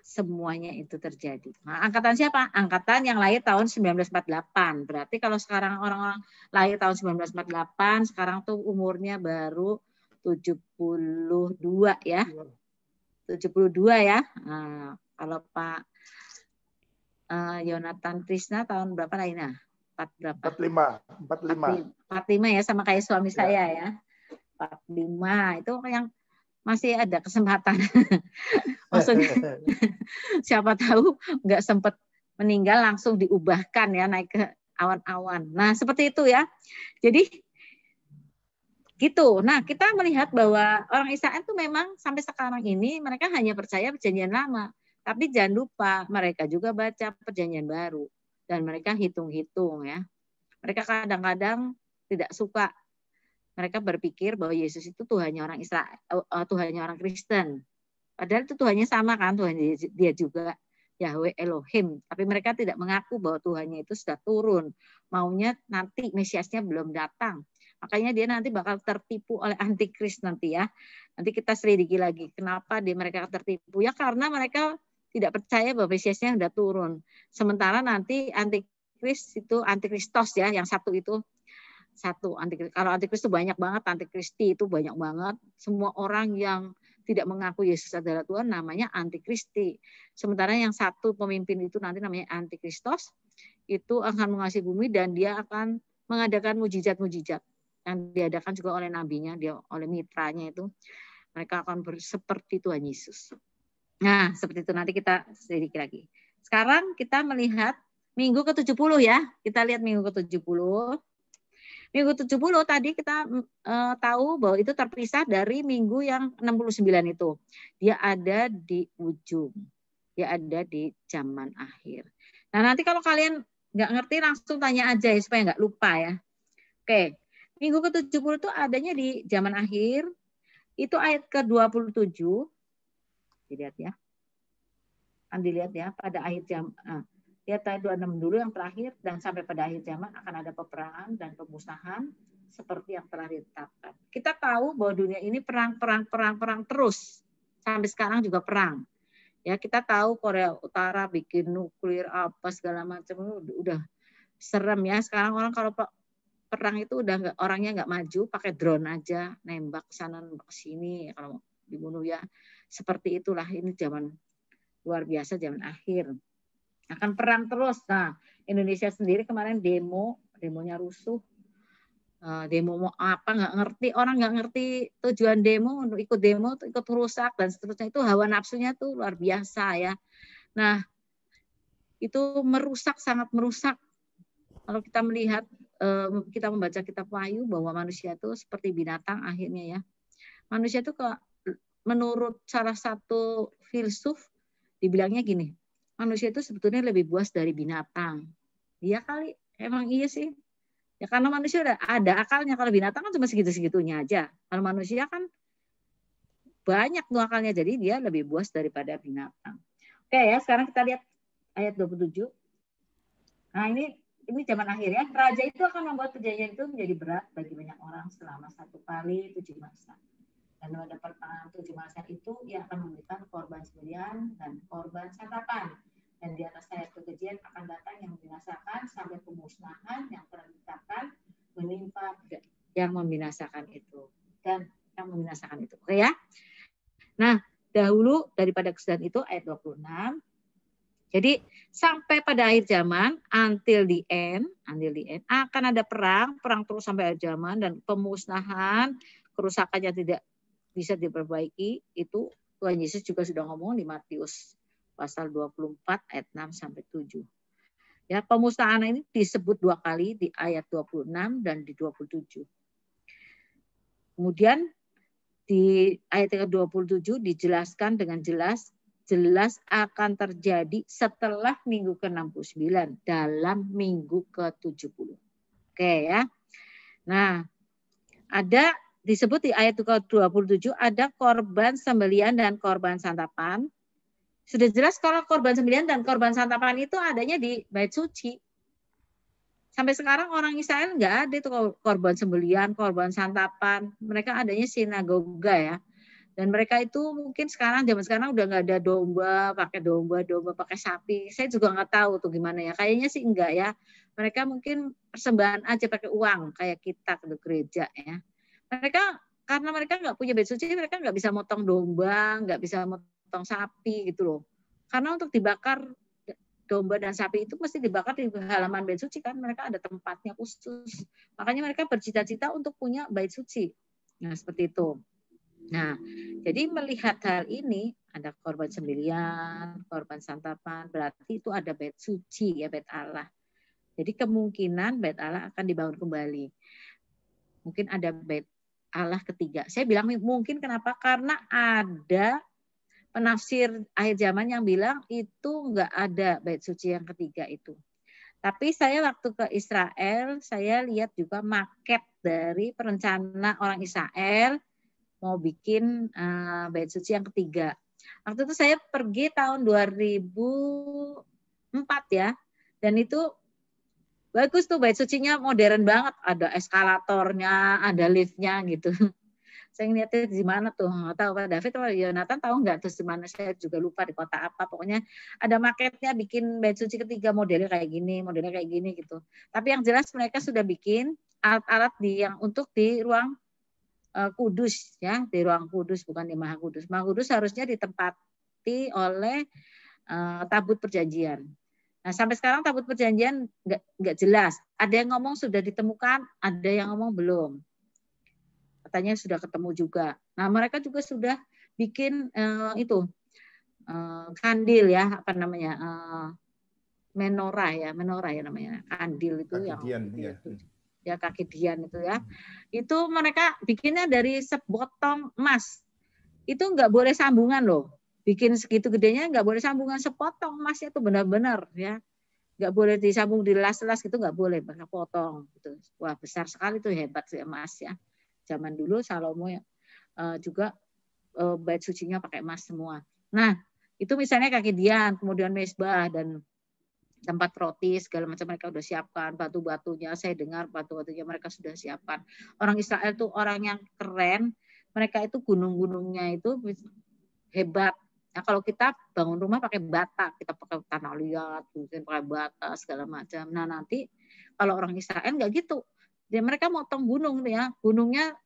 semuanya itu terjadi. Nah, angkatan siapa? Angkatan yang lahir tahun 1948. Berarti kalau sekarang orang-orang lahir tahun 1948, sekarang tuh umurnya baru 72 ya. 72 ya. Nah, kalau Pak Yonatan Krisna tahun berapa lahirnya? 45 ya, sama kayak suami saya ya. 45 itu yang masih ada kesempatan. Maksudnya siapa tahu nggak sempat meninggal langsung diubahkan ya, naik ke awan-awan. Nah, seperti itu ya. Jadi gitu. Nah, kita melihat bahwa orang Israel itu memang sampai sekarang ini mereka hanya percaya perjanjian lama. Tapi jangan lupa mereka juga baca perjanjian baru. Dan mereka hitung-hitung ya. Mereka kadang-kadang tidak suka. Mereka berpikir bahwa Yesus itu Tuhannya orang Israel, Tuhannya orang Kristen. Padahal itu Tuhannya sama kan, Tuhan dia juga Yahweh Elohim. Tapi mereka tidak mengaku bahwa Tuhannya itu sudah turun. Maunya nanti Mesiasnya belum datang. Makanya dia nanti bakal tertipu oleh antikris nanti ya. Nanti kita selidiki lagi kenapa mereka tertipu. Ya karena mereka tidak percaya bahwa Mesiasnya sudah turun. Sementara nanti antikris itu antikristos ya, yang satu itu. Kalau antikris itu banyak banget, antikristi itu banyak banget. Semua orang yang tidak mengaku Yesus adalah Tuhan namanya antikristi. Sementara yang satu pemimpin itu nanti namanya antikristos, itu akan menguasai bumi dan dia akan mengadakan mujizat-mujizat yang diadakan juga oleh nabinya, dia oleh mitranya itu. Mereka akan seperti Tuhan Yesus. Nah, seperti itu nanti kita sedikit lagi. Sekarang kita melihat minggu ke-70 ya. Kita lihat minggu ke-70. Minggu 70 tadi kita tahu bahwa itu terpisah dari minggu yang 69 itu. Dia ada di ujung. Dia ada di zaman akhir. Nah, nanti kalau kalian nggak ngerti langsung tanya aja ya, supaya nggak lupa ya. Oke, minggu ke-70 itu adanya di zaman akhir. Itu ayat ke-27. Dilihat ya. Kan dilihat ya, pada akhir zaman. Lihat ayat 26 dulu yang terakhir, dan sampai pada akhir zaman akan ada peperangan dan pemusnahan seperti yang telah ditetapkan. Kita tahu bahwa dunia ini perang terus. Sampai sekarang juga perang. Ya, kita tahu Korea Utara bikin nuklir apa segala macam, udah serem ya. Sekarang orang kalau perang itu udah orangnya nggak maju, pakai drone aja, nembak sana nembak sini kalau dibunuh ya. Seperti itulah, ini zaman luar biasa, zaman akhir. Akan perang terus. Nah, Indonesia sendiri kemarin demonya rusuh. Demo mau apa nggak ngerti, orang nggak ngerti tujuan demo, untuk ikut demo, ikut rusak dan seterusnya. Itu hawa nafsunya tuh luar biasa ya. Nah, itu merusak, sangat merusak. Kalau kita melihat, kita membaca kitab Wahyu bahwa manusia itu seperti binatang akhirnya ya. Manusia itu menurut salah satu filsuf dibilangnya gini, manusia itu sebetulnya lebih buas dari binatang. Iya kali, emang iya sih. Ya karena manusia udah ada akalnya, kalau binatang kan cuma segitu-segitunya aja. Kalau manusia kan banyak tuh akalnya, jadi dia lebih buas daripada binatang. Oke ya, sekarang kita lihat ayat 27. Nah ini zaman akhir ya. Raja itu akan membuat perjanjian itu menjadi berat bagi banyak orang selama 1 kali 7 masa. Dan pada pertengahan 7 masa itu ia akan memberikan korban sembelihan dan korban santapan. Dan di atas sayap kekejian akan datang yang membinasakan sampai pemusnahan yang telah ditetapkan menimpa yang membinasakan itu. Dan yang membinasakan itu. Oke ya. Nah, dahulu daripada kesedihan itu ayat 26. Jadi sampai pada akhir zaman, until the end akan ada perang terus sampai akhir zaman, dan pemusnahan, kerusakannya tidak bisa diperbaiki. Itu Tuhan Yesus juga sudah ngomong di Matius pasal 24 ayat 6 sampai 7. Ya, pemusnahan ini disebut 2 kali di ayat 26 dan di 27. Kemudian di ayat 27 dijelaskan dengan jelas akan terjadi setelah minggu ke-69, dalam minggu ke-70. Oke ya. Nah, ada disebut di ayat ke-27 ada korban sembelihan dan korban santapan. Sudah jelas kalau korban sembelihan dan korban santapan itu adanya di Bait Suci. Sampai sekarang orang Israel nggak ada itu korban sembelihan, korban santapan. Mereka adanya sinagoga ya. Dan mereka itu mungkin zaman sekarang udah nggak ada domba pakai sapi. Saya juga nggak tahu tuh gimana ya. Kayaknya sih enggak ya. Mereka mungkin persembahan aja pakai uang kayak kita ke gereja ya. Karena mereka nggak punya Bait Suci, mereka nggak bisa motong domba, nggak bisa motong sapi gitu loh. Karena untuk dibakar domba dan sapi itu mesti dibakar di halaman Bait Suci kan, mereka ada tempatnya khusus. Makanya mereka bercita-cita untuk punya Bait Suci. Nah, seperti itu. Nah, jadi melihat hal ini, ada korban sembelihan, korban santapan, berarti itu ada Bait Suci ya, Bait Allah. Jadi kemungkinan Bait Allah akan dibangun kembali. Mungkin ada Bait Allah ketiga. Saya bilang mungkin kenapa? Karena ada penafsir akhir zaman yang bilang itu enggak ada Bait Suci yang ketiga itu. Tapi saya waktu ke Israel, saya lihat juga maket dari perencana orang Israel mau bikin Bait Suci yang ketiga. Waktu itu saya pergi tahun 2004 ya, dan itu bagus tuh Bait Sucinya, modern banget, ada eskalatornya, ada liftnya gitu. Saya ngeliatnya di mana tuh, nggak tahu Pak David atau Yonatan tahu nggak terus di mana, saya juga lupa di kota apa, pokoknya ada maketnya bikin Bait Suci ketiga modelnya kayak gini gitu. Tapi yang jelas mereka sudah bikin alat-alat yang untuk di ruang kudus ya, di ruang kudus, bukan di Maha Kudus. Maha Kudus harusnya ditempati oleh tabut perjanjian. Nah, sampai sekarang tabut perjanjian nggak jelas. Ada yang ngomong sudah ditemukan, ada yang ngomong belum. Katanya sudah ketemu juga. Nah, mereka juga sudah bikin kandil ya, apa namanya, menorah ya namanya, kandil itu Kakidian, yang ya kakidian itu ya. Itu mereka bikinnya dari sepotong emas. Itu nggak boleh sambungan loh. Bikin segitu gedenya nggak boleh sambungan, sepotong emasnya itu benar-benar ya. Nggak boleh disambung, dilas-las gitu nggak boleh, pakai potong gitu. Wah, besar sekali tuh, hebat sih emas ya. Zaman dulu Salomo juga Bait Sucinya pakai emas semua. Nah, itu misalnya kakidian, kemudian mezbah dan tempat roti segala macam mereka sudah siapkan, batu-batunya saya dengar batu-batunya mereka sudah siapkan. Orang Israel tuh orang yang keren, mereka itu gunung-gunungnya itu hebat. Nah, kalau kita bangun rumah pakai bata, kita pakai tanah liat, mungkin pakai bata segala macam. Nah, nanti kalau orang Israel nggak gitu. Dia mereka motong gunung ya, gunungnya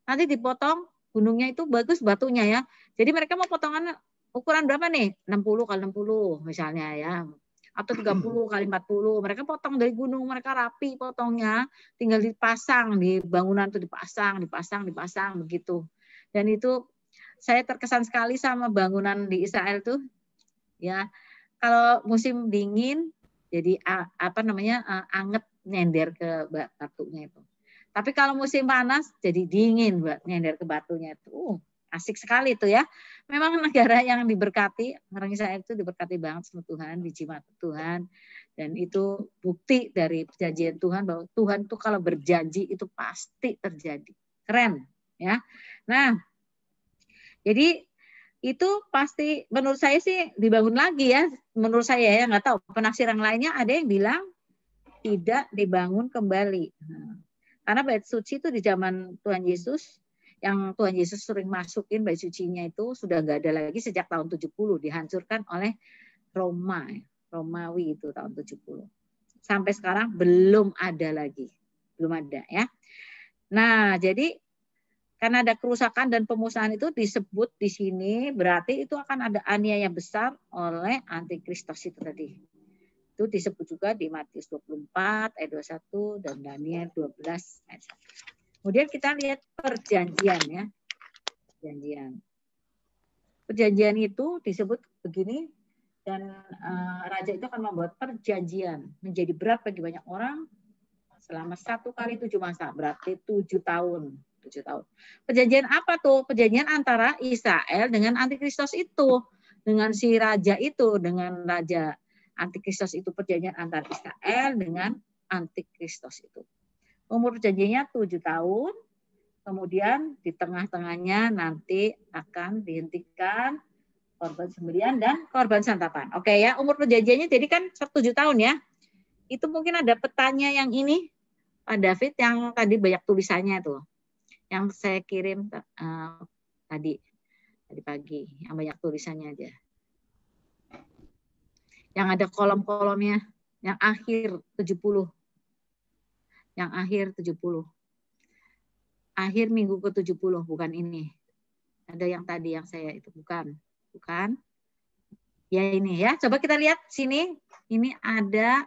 nanti dipotong, gunungnya itu bagus batunya ya. Jadi mereka mau potongan ukuran berapa nih? 60 kali 60 misalnya ya. Atau 30 kali 40. Mereka potong dari gunung, mereka rapi potongnya, tinggal dipasang di bangunan itu dipasang begitu. Dan itu saya terkesan sekali sama bangunan di Israel tuh, ya. Kalau musim dingin, jadi anget nyender ke batunya itu. Tapi kalau musim panas, jadi dingin nyender ke batunya itu. Asik sekali itu ya. Memang negara yang diberkati, orang Israel itu diberkati banget sama Tuhan, dijimat Tuhan. Dan itu bukti dari perjanjian Tuhan bahwa Tuhan tuh kalau berjanji itu pasti terjadi. Keren ya. Nah, jadi itu pasti menurut saya sih dibangun lagi ya. Menurut saya ya, nggak tahu penafsiran lainnya ada yang bilang tidak dibangun kembali. Karena bait suci itu di zaman Tuhan Yesus, yang Tuhan Yesus sering masukin bait sucinya itu sudah nggak ada lagi sejak tahun 70, dihancurkan oleh Romawi itu tahun 70. Sampai sekarang belum ada lagi. Belum ada ya. Nah, jadi karena ada kerusakan dan pemusnahan itu disebut di sini, berarti itu akan ada aniaya besar oleh antikristos itu tadi. Itu disebut juga di Matius 24 ayat 21 dan Daniel 12 ayat 1. Kemudian kita lihat perjanjian ya. Perjanjian itu disebut begini, dan raja itu akan membuat perjanjian menjadi berat bagi banyak orang selama 1 kali 7 masa, berarti 7 tahun. Perjanjian apa tuh? Perjanjian antara Israel dengan antikristos itu, dengan si raja itu, dengan raja antikristos itu, perjanjian antara Israel dengan antikristos itu. Umur perjanjiannya 7 tahun, kemudian di tengah-tengahnya nanti akan dihentikan korban sembelihan dan korban santapan. Oke ya, umur perjanjiannya jadi kan 7 tahun ya. Itu mungkin ada petanya yang ini, Pak David, yang tadi banyak tulisannya tuh. Yang saya kirim tadi pagi, yang banyak tulisannya aja. Yang ada kolom-kolomnya, yang akhir 70. Yang akhir 70. Akhir minggu ke-70, bukan ini. Ada yang tadi yang saya itu, bukan. Ya ini ya, coba kita lihat sini. Ini ada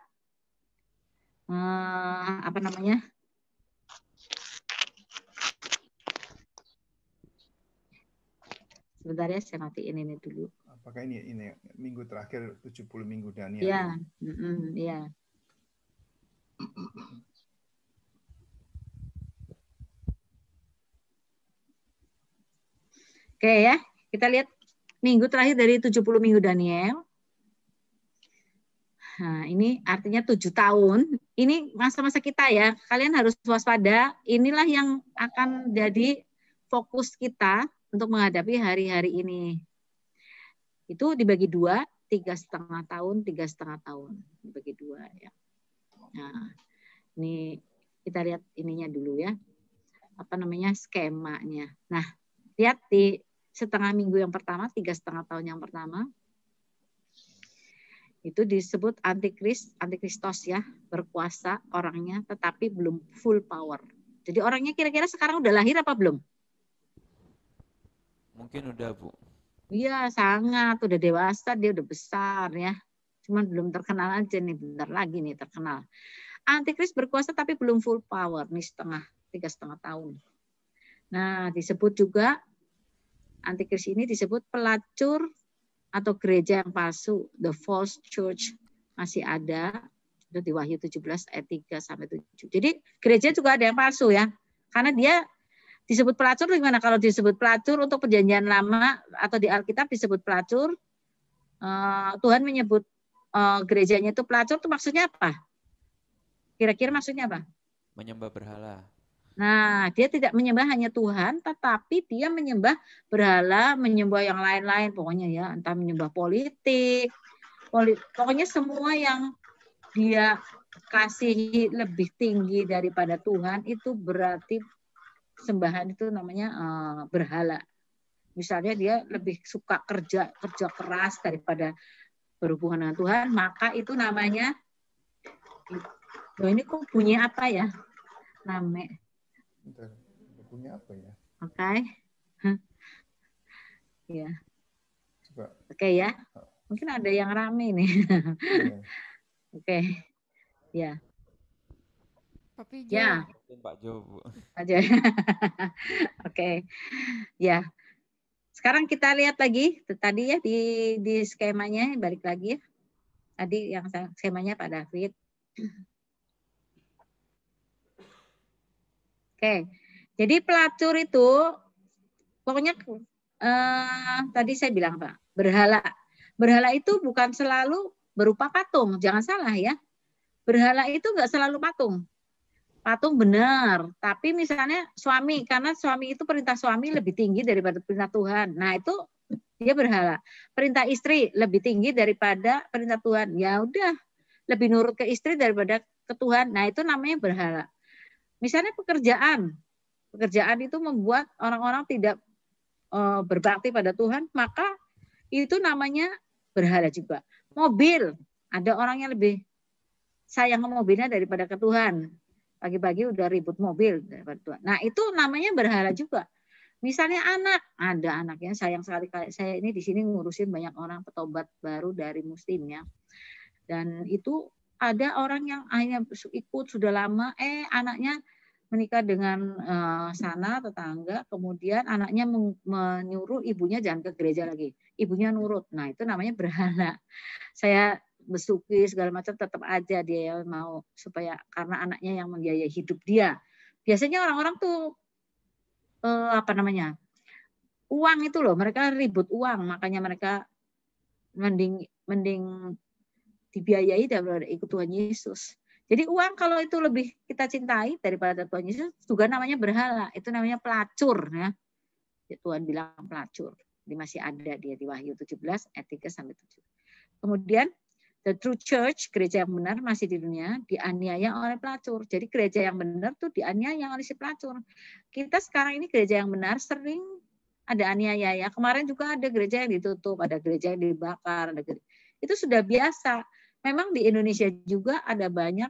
Sebentar ya, saya matiin ini dulu. Apakah ini minggu terakhir 70 minggu Daniel? Iya, iya. Oke ya, kita lihat minggu terakhir dari 70 minggu Daniel. Nah, ini artinya 7 tahun. Ini masa-masa kita ya. Kalian harus waspada. Inilah yang akan jadi fokus kita untuk menghadapi hari-hari ini. Itu dibagi 2, 3,5 tahun, 3,5 tahun. Dibagi 2 ya. Nah, ini kita lihat ininya dulu ya. Skemanya. Nah, lihat di setengah minggu yang pertama, 3,5 tahun yang pertama. Itu disebut antikristos ya, berkuasa orangnya tetapi belum full power. Jadi orangnya kira-kira sekarang udah lahir apa belum? Mungkin udah, Bu. Iya, sangat. Udah dewasa, dia udah besar ya. Cuman belum terkenal aja nih, bentar lagi nih terkenal. Antikris berkuasa tapi belum full power, nih 3,5 tahun. Nah, disebut juga, antikris ini disebut pelacur atau gereja yang palsu, the false church, masih ada. Itu di Wahyu 17 ayat 3-7. Jadi gereja juga ada yang palsu ya. Karena dia disebut pelacur gimana? Kalau disebut pelacur untuk perjanjian lama atau di Alkitab disebut pelacur, Tuhan menyebut gerejanya itu pelacur, itu maksudnya apa? Kira-kira maksudnya apa? Menyembah berhala. Nah, dia tidak menyembah hanya Tuhan, tetapi dia menyembah berhala, menyembah yang lain-lain, pokoknya ya, entah menyembah politik, pokoknya semua yang dia kasih lebih tinggi daripada Tuhan, itu berarti sembahan itu namanya berhala. Misalnya dia lebih suka kerja keras daripada berhubungan dengan Tuhan, maka itu namanya, ini kok bunyi apa ya? Namanya. Bunyi apa ya? Oke. Ya. Coba. Oke ya. Mungkin ada yang rame nih. Iya. Oke. Ya. Tapi ya. Pak Jo, Bu. Aja. Oke. Ya. Sekarang kita lihat lagi tadi ya di skemanya, balik lagi ya. Tadi yang skemanya Pak David. Oke. Jadi pelacur itu pokoknya tadi saya bilang Pak, berhala. Berhala itu bukan selalu berupa patung, jangan salah ya. Berhala itu nggak selalu patung. Patung benar, tapi misalnya suami, karena suami itu perintah suami lebih tinggi daripada perintah Tuhan. Nah itu dia berhala. Perintah istri lebih tinggi daripada perintah Tuhan. Ya udah, lebih nurut ke istri daripada ke Tuhan. Nah itu namanya berhala. Misalnya pekerjaan itu membuat orang-orang tidak berbakti pada Tuhan, maka itu namanya berhala juga. Mobil, ada orang yang lebih sayang ke mobilnya daripada ke Tuhan. Pagi-pagi udah ribut mobil daripada Tuhan. Nah itu namanya berhala juga. Misalnya anak, ada anaknya sayang sekali, kayak saya ini di sini ngurusin banyak orang petobat baru dari Muslim ya. Dan itu ada orang yang akhirnya ikut sudah lama, anaknya menikah dengan sana tetangga, kemudian anaknya menyuruh ibunya jangan ke gereja lagi. Ibunya nurut. Nah itu namanya berhala. Saya besuki segala macam tetap aja dia mau, supaya karena anaknya yang membiayai hidup dia. Biasanya orang-orang tuh uang itu loh, mereka ribut uang, makanya mereka mending dibiayai daripada ikut Tuhan Yesus. Jadi uang kalau itu lebih kita cintai daripada Tuhan Yesus juga namanya berhala, itu namanya pelacur ya. Tuhan bilang pelacur. Jadi masih ada dia di Wahyu 17 ayat 3 sampai 7. Kemudian the true church, gereja yang benar masih di dunia, dianiaya oleh pelacur. Jadi gereja yang benar tuh dianiaya oleh si pelacur. Kita sekarang ini gereja yang benar sering ada aniaya ya. Kemarin juga ada gereja yang ditutup, ada gereja yang dibakar, itu sudah biasa. Memang di Indonesia juga ada banyak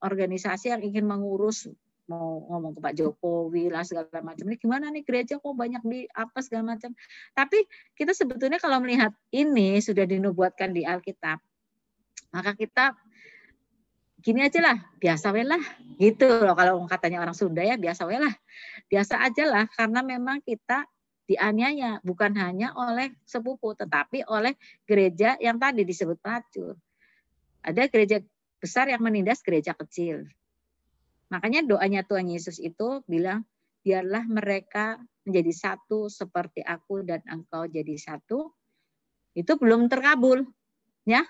organisasi yang ingin mengurus, mau ngomong ke Pak Jokowi lah segala macam. Ini gimana nih gereja kok banyak di apa segala macam. Tapi kita sebetulnya kalau melihat ini sudah dinubuatkan di Alkitab, maka kita gini aja lah, biasa welah gitu loh, kalau katanya orang Sunda ya, biasa welah, biasa aja lah, karena memang kita dianiaya bukan hanya oleh sepupu tetapi oleh gereja yang tadi disebut pelacur. Ada gereja besar yang menindas gereja kecil. Makanya doanya Tuhan Yesus itu bilang, biarlah mereka menjadi satu seperti aku dan engkau jadi satu. Itu belum terkabul, ya.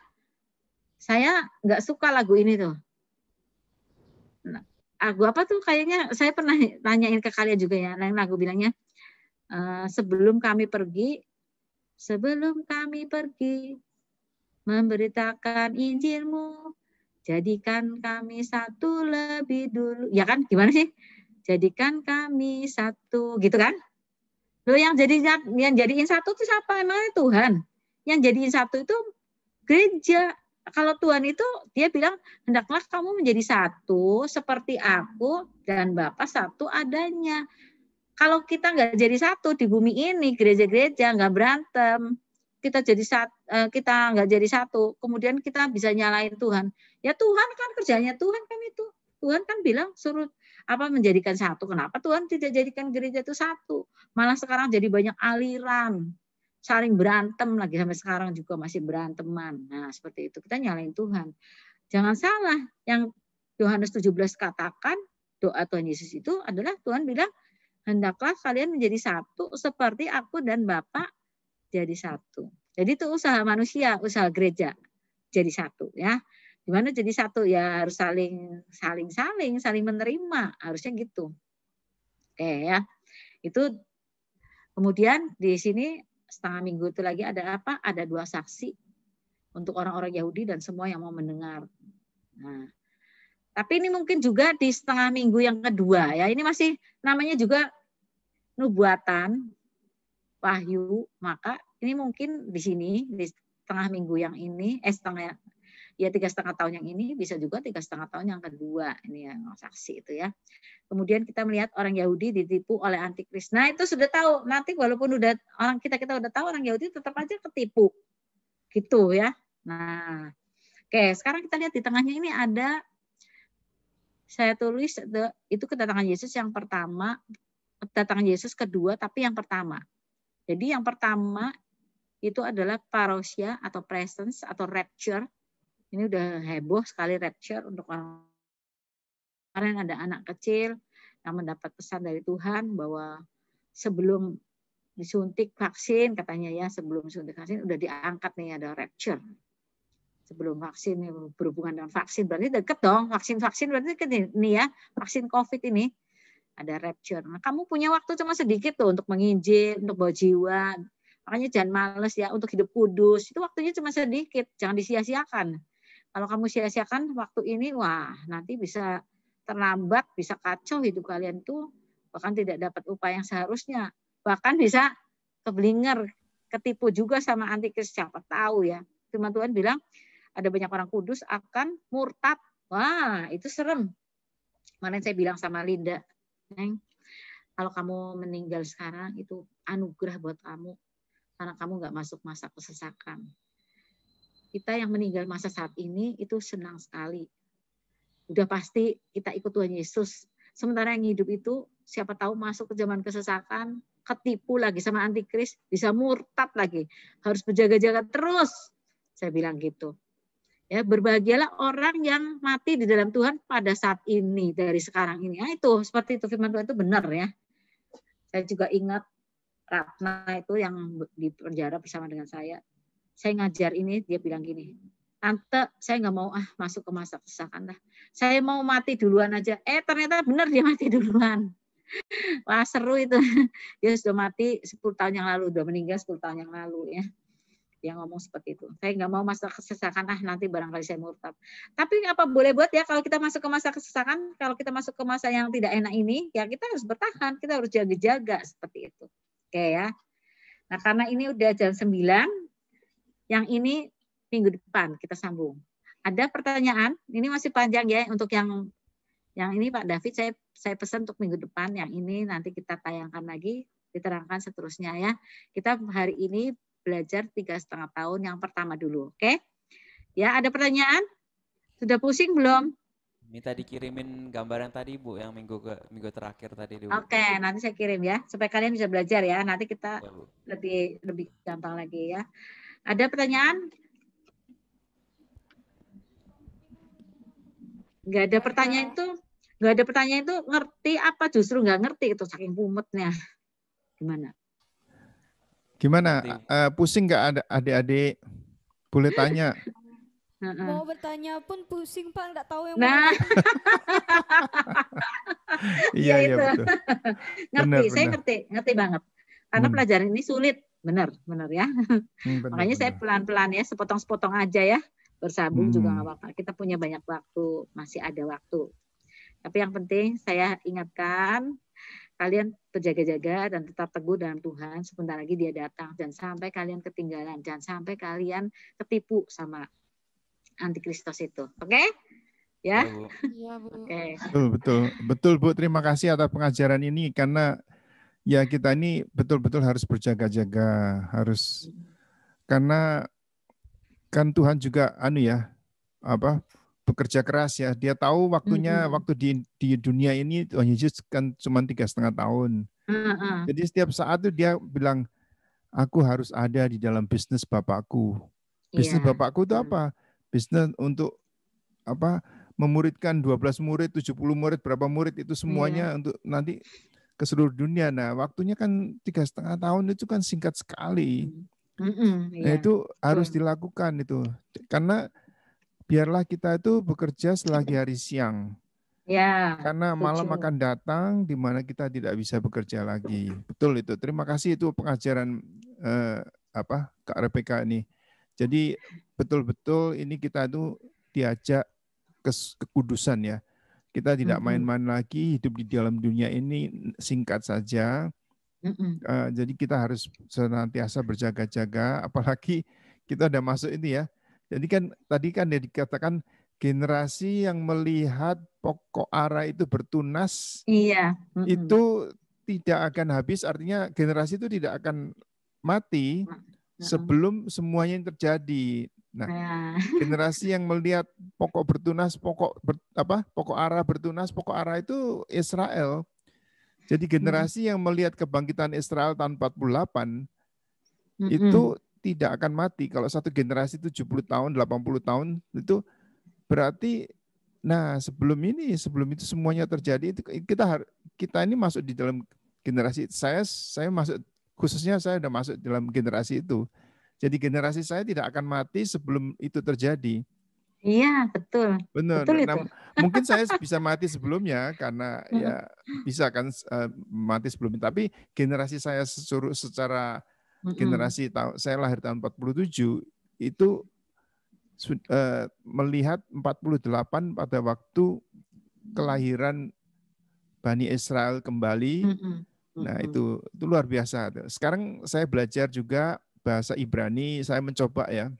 Saya nggak suka lagu ini tuh. Lagu apa tuh? Kayaknya saya pernah tanyain ke kalian juga ya. Lagu bilangnya, sebelum kami pergi memberitakan Injil-Mu, jadikan kami satu lebih dulu. Ya kan, gimana sih? Jadikan kami satu, gitu kan? Loh yang jadiin satu itu siapa? Emangnya Tuhan. Yang jadiin satu itu gereja. Kalau Tuhan itu dia bilang, hendaklah kamu menjadi satu seperti aku dan Bapa satu adanya. Kalau kita nggak jadi satu di bumi ini, gereja-gereja nggak berantem, kita nggak jadi satu, kemudian kita bisa nyalain Tuhan. Ya Tuhan kan kerjanya Tuhan kan itu. Tuhan kan bilang suruh menjadikan satu. Kenapa Tuhan tidak jadikan gereja itu satu? Malah sekarang jadi banyak aliran, saling berantem lagi, sampai sekarang juga masih beranteman. Nah seperti itu, kita nyalain Tuhan. Jangan salah, yang Yohanes 17 katakan, doa Tuhan Yesus itu adalah Tuhan bilang, hendaklah kalian menjadi satu seperti aku dan Bapa jadi satu. Jadi itu usaha manusia, usaha gereja jadi satu ya. Gimana jadi satu? Ya harus saling menerima, harusnya gitu. Oke ya. Itu kemudian di sini setengah minggu itu lagi ada apa? Ada 2 saksi. untuk orang-orang Yahudi dan semua yang mau mendengar. Nah, tapi ini mungkin juga di setengah minggu yang kedua ya. Ini masih namanya juga nubuatan, wahyu. Maka ini mungkin di sini di setengah minggu yang ini, 3,5 tahun yang ini, bisa juga 3,5 tahun yang kedua. Ini yang saksi itu ya. Kemudian kita melihat orang Yahudi ditipu oleh antikris. Nah itu sudah tahu. Nanti walaupun udah orang kita udah tahu, orang Yahudi tetap aja ketipu. Gitu ya. Nah, oke, sekarang kita lihat di tengahnya ini ada, saya tulis itu kedatangan Yesus yang pertama, kedatangan Yesus kedua, tapi yang pertama. Jadi yang pertama itu adalah parousia atau presence atau rapture. Ini udah heboh sekali rapture untuk orang. Kemarin ada anak kecil yang mendapat pesan dari Tuhan bahwa sebelum disuntik vaksin, katanya ya, sebelum disuntik vaksin udah diangkat nih, ada rapture. Sebelum vaksin, berhubungan dengan vaksin, berarti deket dong, vaksin berarti ini ya, vaksin COVID ini, ada rapture. Nah, kamu punya waktu cuma sedikit tuh untuk menginjil, untuk bawa jiwa, makanya jangan males ya, untuk hidup kudus, itu waktunya cuma sedikit, jangan disia-siakan. Kalau kamu sia-siakan waktu ini, wah nanti bisa terlambat, bisa kacau hidup kalian tuh, bahkan tidak dapat upah yang seharusnya, bahkan bisa keblinger, ketipu juga sama antikris, siapa tahu ya. Firman Tuhan bilang, ada banyak orang kudus akan murtad. Wah, itu serem. Kemarin saya bilang sama Linda, Neng, kalau kamu meninggal sekarang itu anugerah buat kamu, karena kamu nggak masuk masa kesesakan. Kita yang meninggal masa saat ini itu senang sekali. Udah pasti kita ikut Tuhan Yesus. Sementara yang hidup itu siapa tahu masuk ke zaman kesesakan, ketipu lagi sama antikris, bisa murtad lagi. Harus berjaga-jaga terus. Saya bilang gitu. Ya, berbahagialah orang yang mati di dalam Tuhan pada saat ini, dari sekarang ini. Nah, itu seperti itu firman Tuhan itu benar ya. Saya juga ingat Ratna itu yang di penjara bersama dengan saya. Saya ngajar ini, dia bilang gini, Tante, saya nggak mau masuk ke masa kesesakan dah. Saya mau mati duluan aja. Ternyata benar dia mati duluan. Wah, seru itu. Dia sudah mati 10 tahun yang lalu, udah meninggal 10 tahun yang lalu ya. Dia ngomong seperti itu. Saya nggak mau masa kesesakan, nanti barangkali saya murtad. Tapi apa boleh buat ya, kalau kita masuk ke masa kesesakan, kalau kita masuk ke masa yang tidak enak ini, ya kita harus bertahan, kita harus jaga-jaga seperti itu. Oke ya. Nah karena ini udah jam 9, yang ini minggu depan kita sambung. Ada pertanyaan? Ini masih panjang ya untuk yang ini Pak David, saya pesan untuk minggu depan, yang ini nanti kita tayangkan lagi, diterangkan seterusnya ya. Kita hari ini belajar 3,5 tahun yang pertama dulu, oke? Ya, ada pertanyaan? Sudah pusing belum? Minta dikirimin gambaran tadi Bu, yang minggu terakhir tadi. Oke, nanti saya kirim ya, supaya kalian bisa belajar ya. Nanti kita lebih gampang lagi ya. Ada pertanyaan? Nggak ada pertanyaan itu, ngerti apa justru nggak ngerti itu, saking pumetnya. Gimana? Pusing nggak ada adik-adik? Boleh tanya. Mau bertanya pun pusing Pak, nggak tahu yang mau. Iya betul. Ngerti, saya ngerti banget. Karena pelajaran ini sulit, benar ya. Makanya saya pelan-pelan ya, sepotong-sepotong aja ya. Bersambung juga nggak apa-apa. Kita punya banyak waktu, masih ada waktu. Tapi yang penting saya ingatkan, kalian berjaga-jaga dan tetap teguh dalam Tuhan. Sebentar lagi dia datang. Jangan sampai kalian ketinggalan. Jangan sampai kalian ketipu sama antikristus itu. Oke? Ya? Iya, Bu. Oke. Betul, Bu. Terima kasih atas pengajaran ini. Karena ya kita ini betul-betul harus berjaga-jaga. Karena kan Tuhan juga bekerja keras ya. Dia tahu waktunya, waktu di dunia ini Tuhan Yesus kan cuma 3,5 tahun. Jadi setiap saat itu dia bilang, aku harus ada di dalam bisnis Bapakku. Bisnis Bapakku itu apa? Bisnis untuk memuridkan 12 murid, 70 murid, berapa murid itu semuanya untuk nanti ke seluruh dunia. Nah, waktunya kan 3,5 tahun itu kan singkat sekali. Nah, itu harus dilakukan itu. Karena biarlah kita itu bekerja selagi hari siang. Ya. Karena malam akan datang di mana kita tidak bisa bekerja lagi. Betul itu. Terima kasih itu pengajaran Kak Rebecca ini. Jadi betul-betul ini kita itu diajak kekudusan ya. Kita tidak main-main lagi, hidup di dalam dunia ini singkat saja. Jadi kita harus senantiasa berjaga-jaga, apalagi kita udah masuk ini ya. Jadi kan tadi kan dikatakan generasi yang melihat pokok ara itu bertunas, itu tidak akan habis, artinya generasi itu tidak akan mati sebelum semuanya yang terjadi. Nah, generasi yang melihat pokok bertunas, pokok ara bertunas, pokok ara itu Israel. Jadi generasi yang melihat kebangkitan Israel tahun 48 itu tidak akan mati. Kalau satu generasi 70 tahun, 80 tahun itu berarti sebelum itu semuanya terjadi, itu kita ini masuk di dalam generasi. Saya masuk, khususnya saya sudah masuk dalam generasi itu. Jadi generasi saya tidak akan mati sebelum itu terjadi. Iya, betul. Benar. Betul nah, mungkin saya bisa mati sebelumnya karena ya bisa kan mati sebelum itu. Tapi generasi saya secara generasi saya lahir tahun 47 itu melihat 48 pada waktu kelahiran Bani Israel kembali. Nah, itu luar biasa. Sekarang saya belajar juga bahasa Ibrani, saya mencoba ya.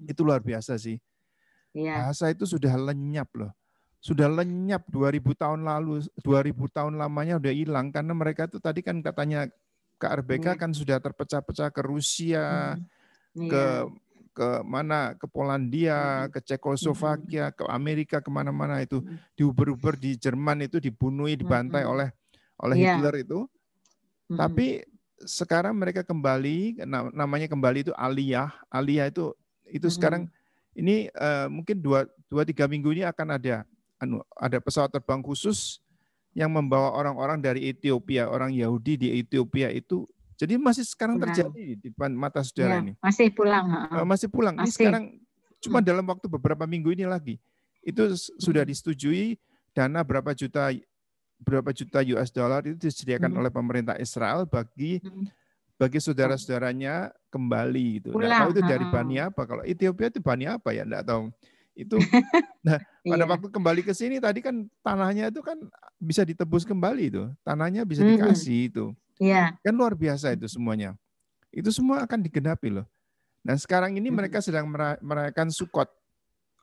Itu luar biasa sih. Bahasa itu sudah lenyap loh. Sudah lenyap 2000 tahun lalu, 2000 tahun lamanya udah hilang karena mereka itu tadi kan katanya KRBK kan sudah terpecah-pecah ke Rusia, ke mana, ke Polandia, ke Cekoslovakia, ke Amerika, kemana-mana itu diuber-uber di Jerman itu dibunuh, dibantai oleh Hitler itu. Tapi sekarang mereka kembali, namanya kembali itu Aliyah. Aliyah itu sekarang ini mungkin 2-3 minggu ini akan ada pesawat terbang khusus yang membawa orang-orang dari Ethiopia, orang Yahudi di Ethiopia itu. Jadi masih sekarang terjadi di depan mata saudara ini. Masih pulang. Masih pulang. Ini sekarang cuma dalam waktu beberapa minggu ini lagi. Itu sudah disetujui dana berapa juta US dollar itu disediakan oleh pemerintah Israel bagi saudara-saudaranya kembali itu. Nggak tahu itu dari Bani apa. Kalau Ethiopia itu Bani apa ya? Nggak tahu. Itu pada waktu kembali ke sini tadi kan tanahnya itu kan bisa ditebus kembali itu. Tanahnya bisa dikasih itu. Kan luar biasa itu semuanya. Itu semua akan digenapi loh. Nah, sekarang ini mereka sedang merayakan Sukot.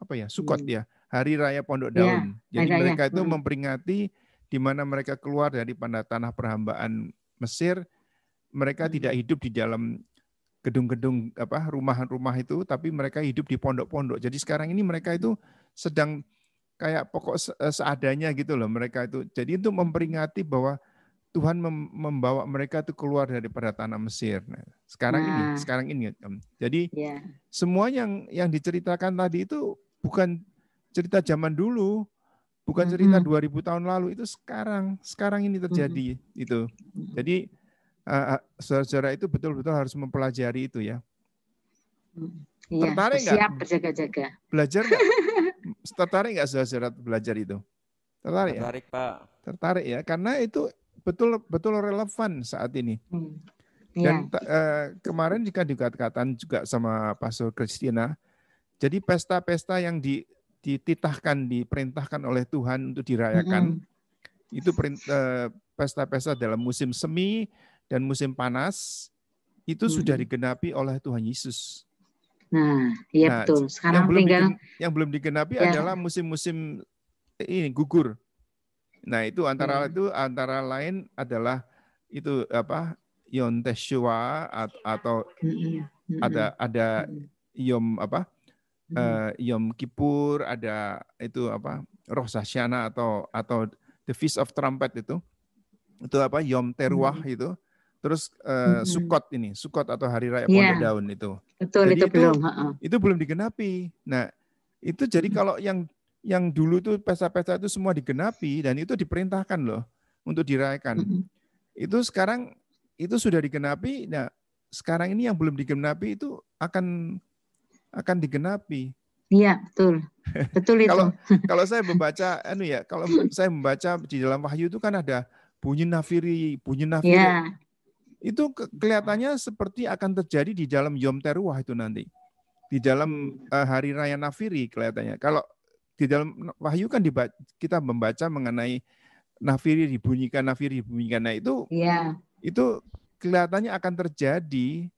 Apa ya? Sukot ya. Hari Raya Pondok Daun. Jadi mereka itu memperingati di mana mereka keluar dari tanah perhambaan Mesir. Mereka tidak hidup di dalam gedung-gedung rumah-rumah itu, tapi mereka hidup di pondok-pondok. Jadi sekarang ini mereka itu sedang kayak pokok seadanya gitu loh mereka itu. Jadi untuk memperingati bahwa Tuhan membawa mereka itu keluar daripada tanah Mesir. Nah, sekarang ini. Jadi semua yang diceritakan tadi itu bukan cerita zaman dulu, bukan cerita 2000 tahun lalu, itu sekarang ini terjadi itu. Jadi saudara-saudara itu betul-betul harus mempelajari itu ya. Tertarik nggak? Siap berjaga-jaga. Belajar nggak? Tertarik nggak saudara-saudara belajar itu? Tertarik ya? Tertarik Pak. Tertarik ya, karena itu betul relevan saat ini. Dan kemarin jika dikatakan juga sama Pastor Christina, jadi pesta-pesta yang dititahkan, diperintahkan oleh Tuhan untuk dirayakan, itu pesta-pesta dalam musim semi dan musim panas itu sudah digenapi oleh Tuhan Yesus. Nah, betul. Sekarang yang belum digenapi adalah musim-musim ini gugur. Nah, itu antara lain adalah itu Yom Teshua atau ada Yom Yom Kippur, ada itu Rosh Hashanah atau The Feast of Trumpet itu Yom Teruah itu. Terus Sukot atau Hari Raya Pondok Daun itu. Betul, jadi itu belum digenapi. Nah, itu jadi kalau yang dulu tuh pesta-pesta itu semua digenapi dan itu diperintahkan loh untuk dirayakan. Itu sekarang itu sudah digenapi. Nah, sekarang ini yang belum digenapi itu akan digenapi. Iya, betul. Betul itu. Kalau saya membaca kalau saya membaca di dalam Wahyu itu kan ada bunyi nafiri. Itu kelihatannya seperti akan terjadi di dalam Yom Teruah itu nanti. di dalam hari raya Nafiri kelihatannya. Kalau di dalam Wahyu kan kita membaca mengenai Nafiri dibunyikan. Nah itu kelihatannya akan terjadi,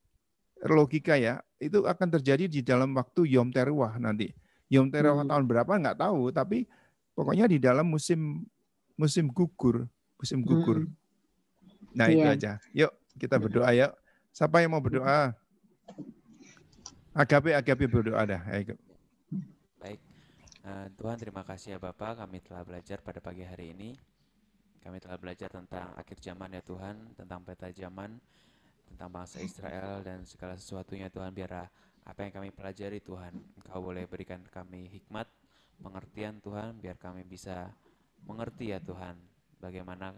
logika ya, itu akan terjadi di dalam waktu Yom Teruah nanti. Yom Teruah tahun berapa nggak tahu, tapi pokoknya di dalam musim gugur. Nah itu aja. Yuk kita berdoa yuk. Siapa yang mau berdoa? Agape berdoa dah. Ayo. Baik. Tuhan terima kasih ya Bapak, kami telah belajar pada pagi hari ini. Kami telah belajar tentang akhir zaman ya Tuhan, tentang peta zaman, tentang bangsa Israel dan segala sesuatunya Tuhan. Biar apa yang kami pelajari Tuhan, Engkau boleh berikan kami hikmat, pengertian Tuhan, biar kami bisa mengerti ya Tuhan, bagaimana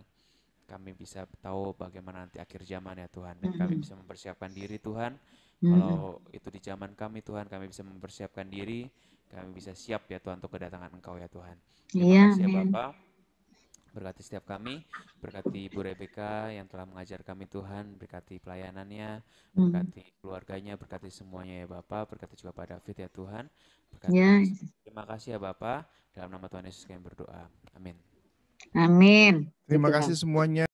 kami bisa tahu bagaimana nanti akhir zaman ya Tuhan. Dan kami bisa mempersiapkan diri Tuhan, kalau itu di zaman kami Tuhan, kami bisa mempersiapkan diri, kami bisa siap ya Tuhan untuk kedatangan Engkau ya Tuhan. Terima kasih ya Bapak. Berkati setiap kami, berkati Ibu Rebecca yang telah mengajar kami Tuhan, berkati pelayanannya, berkati keluarganya, berkati semuanya ya Bapak, berkati juga Pak David ya Tuhan. Berkati. Terima kasih ya Bapak, dalam nama Tuhan Yesus kami berdoa. Amin. Terima kasih semuanya.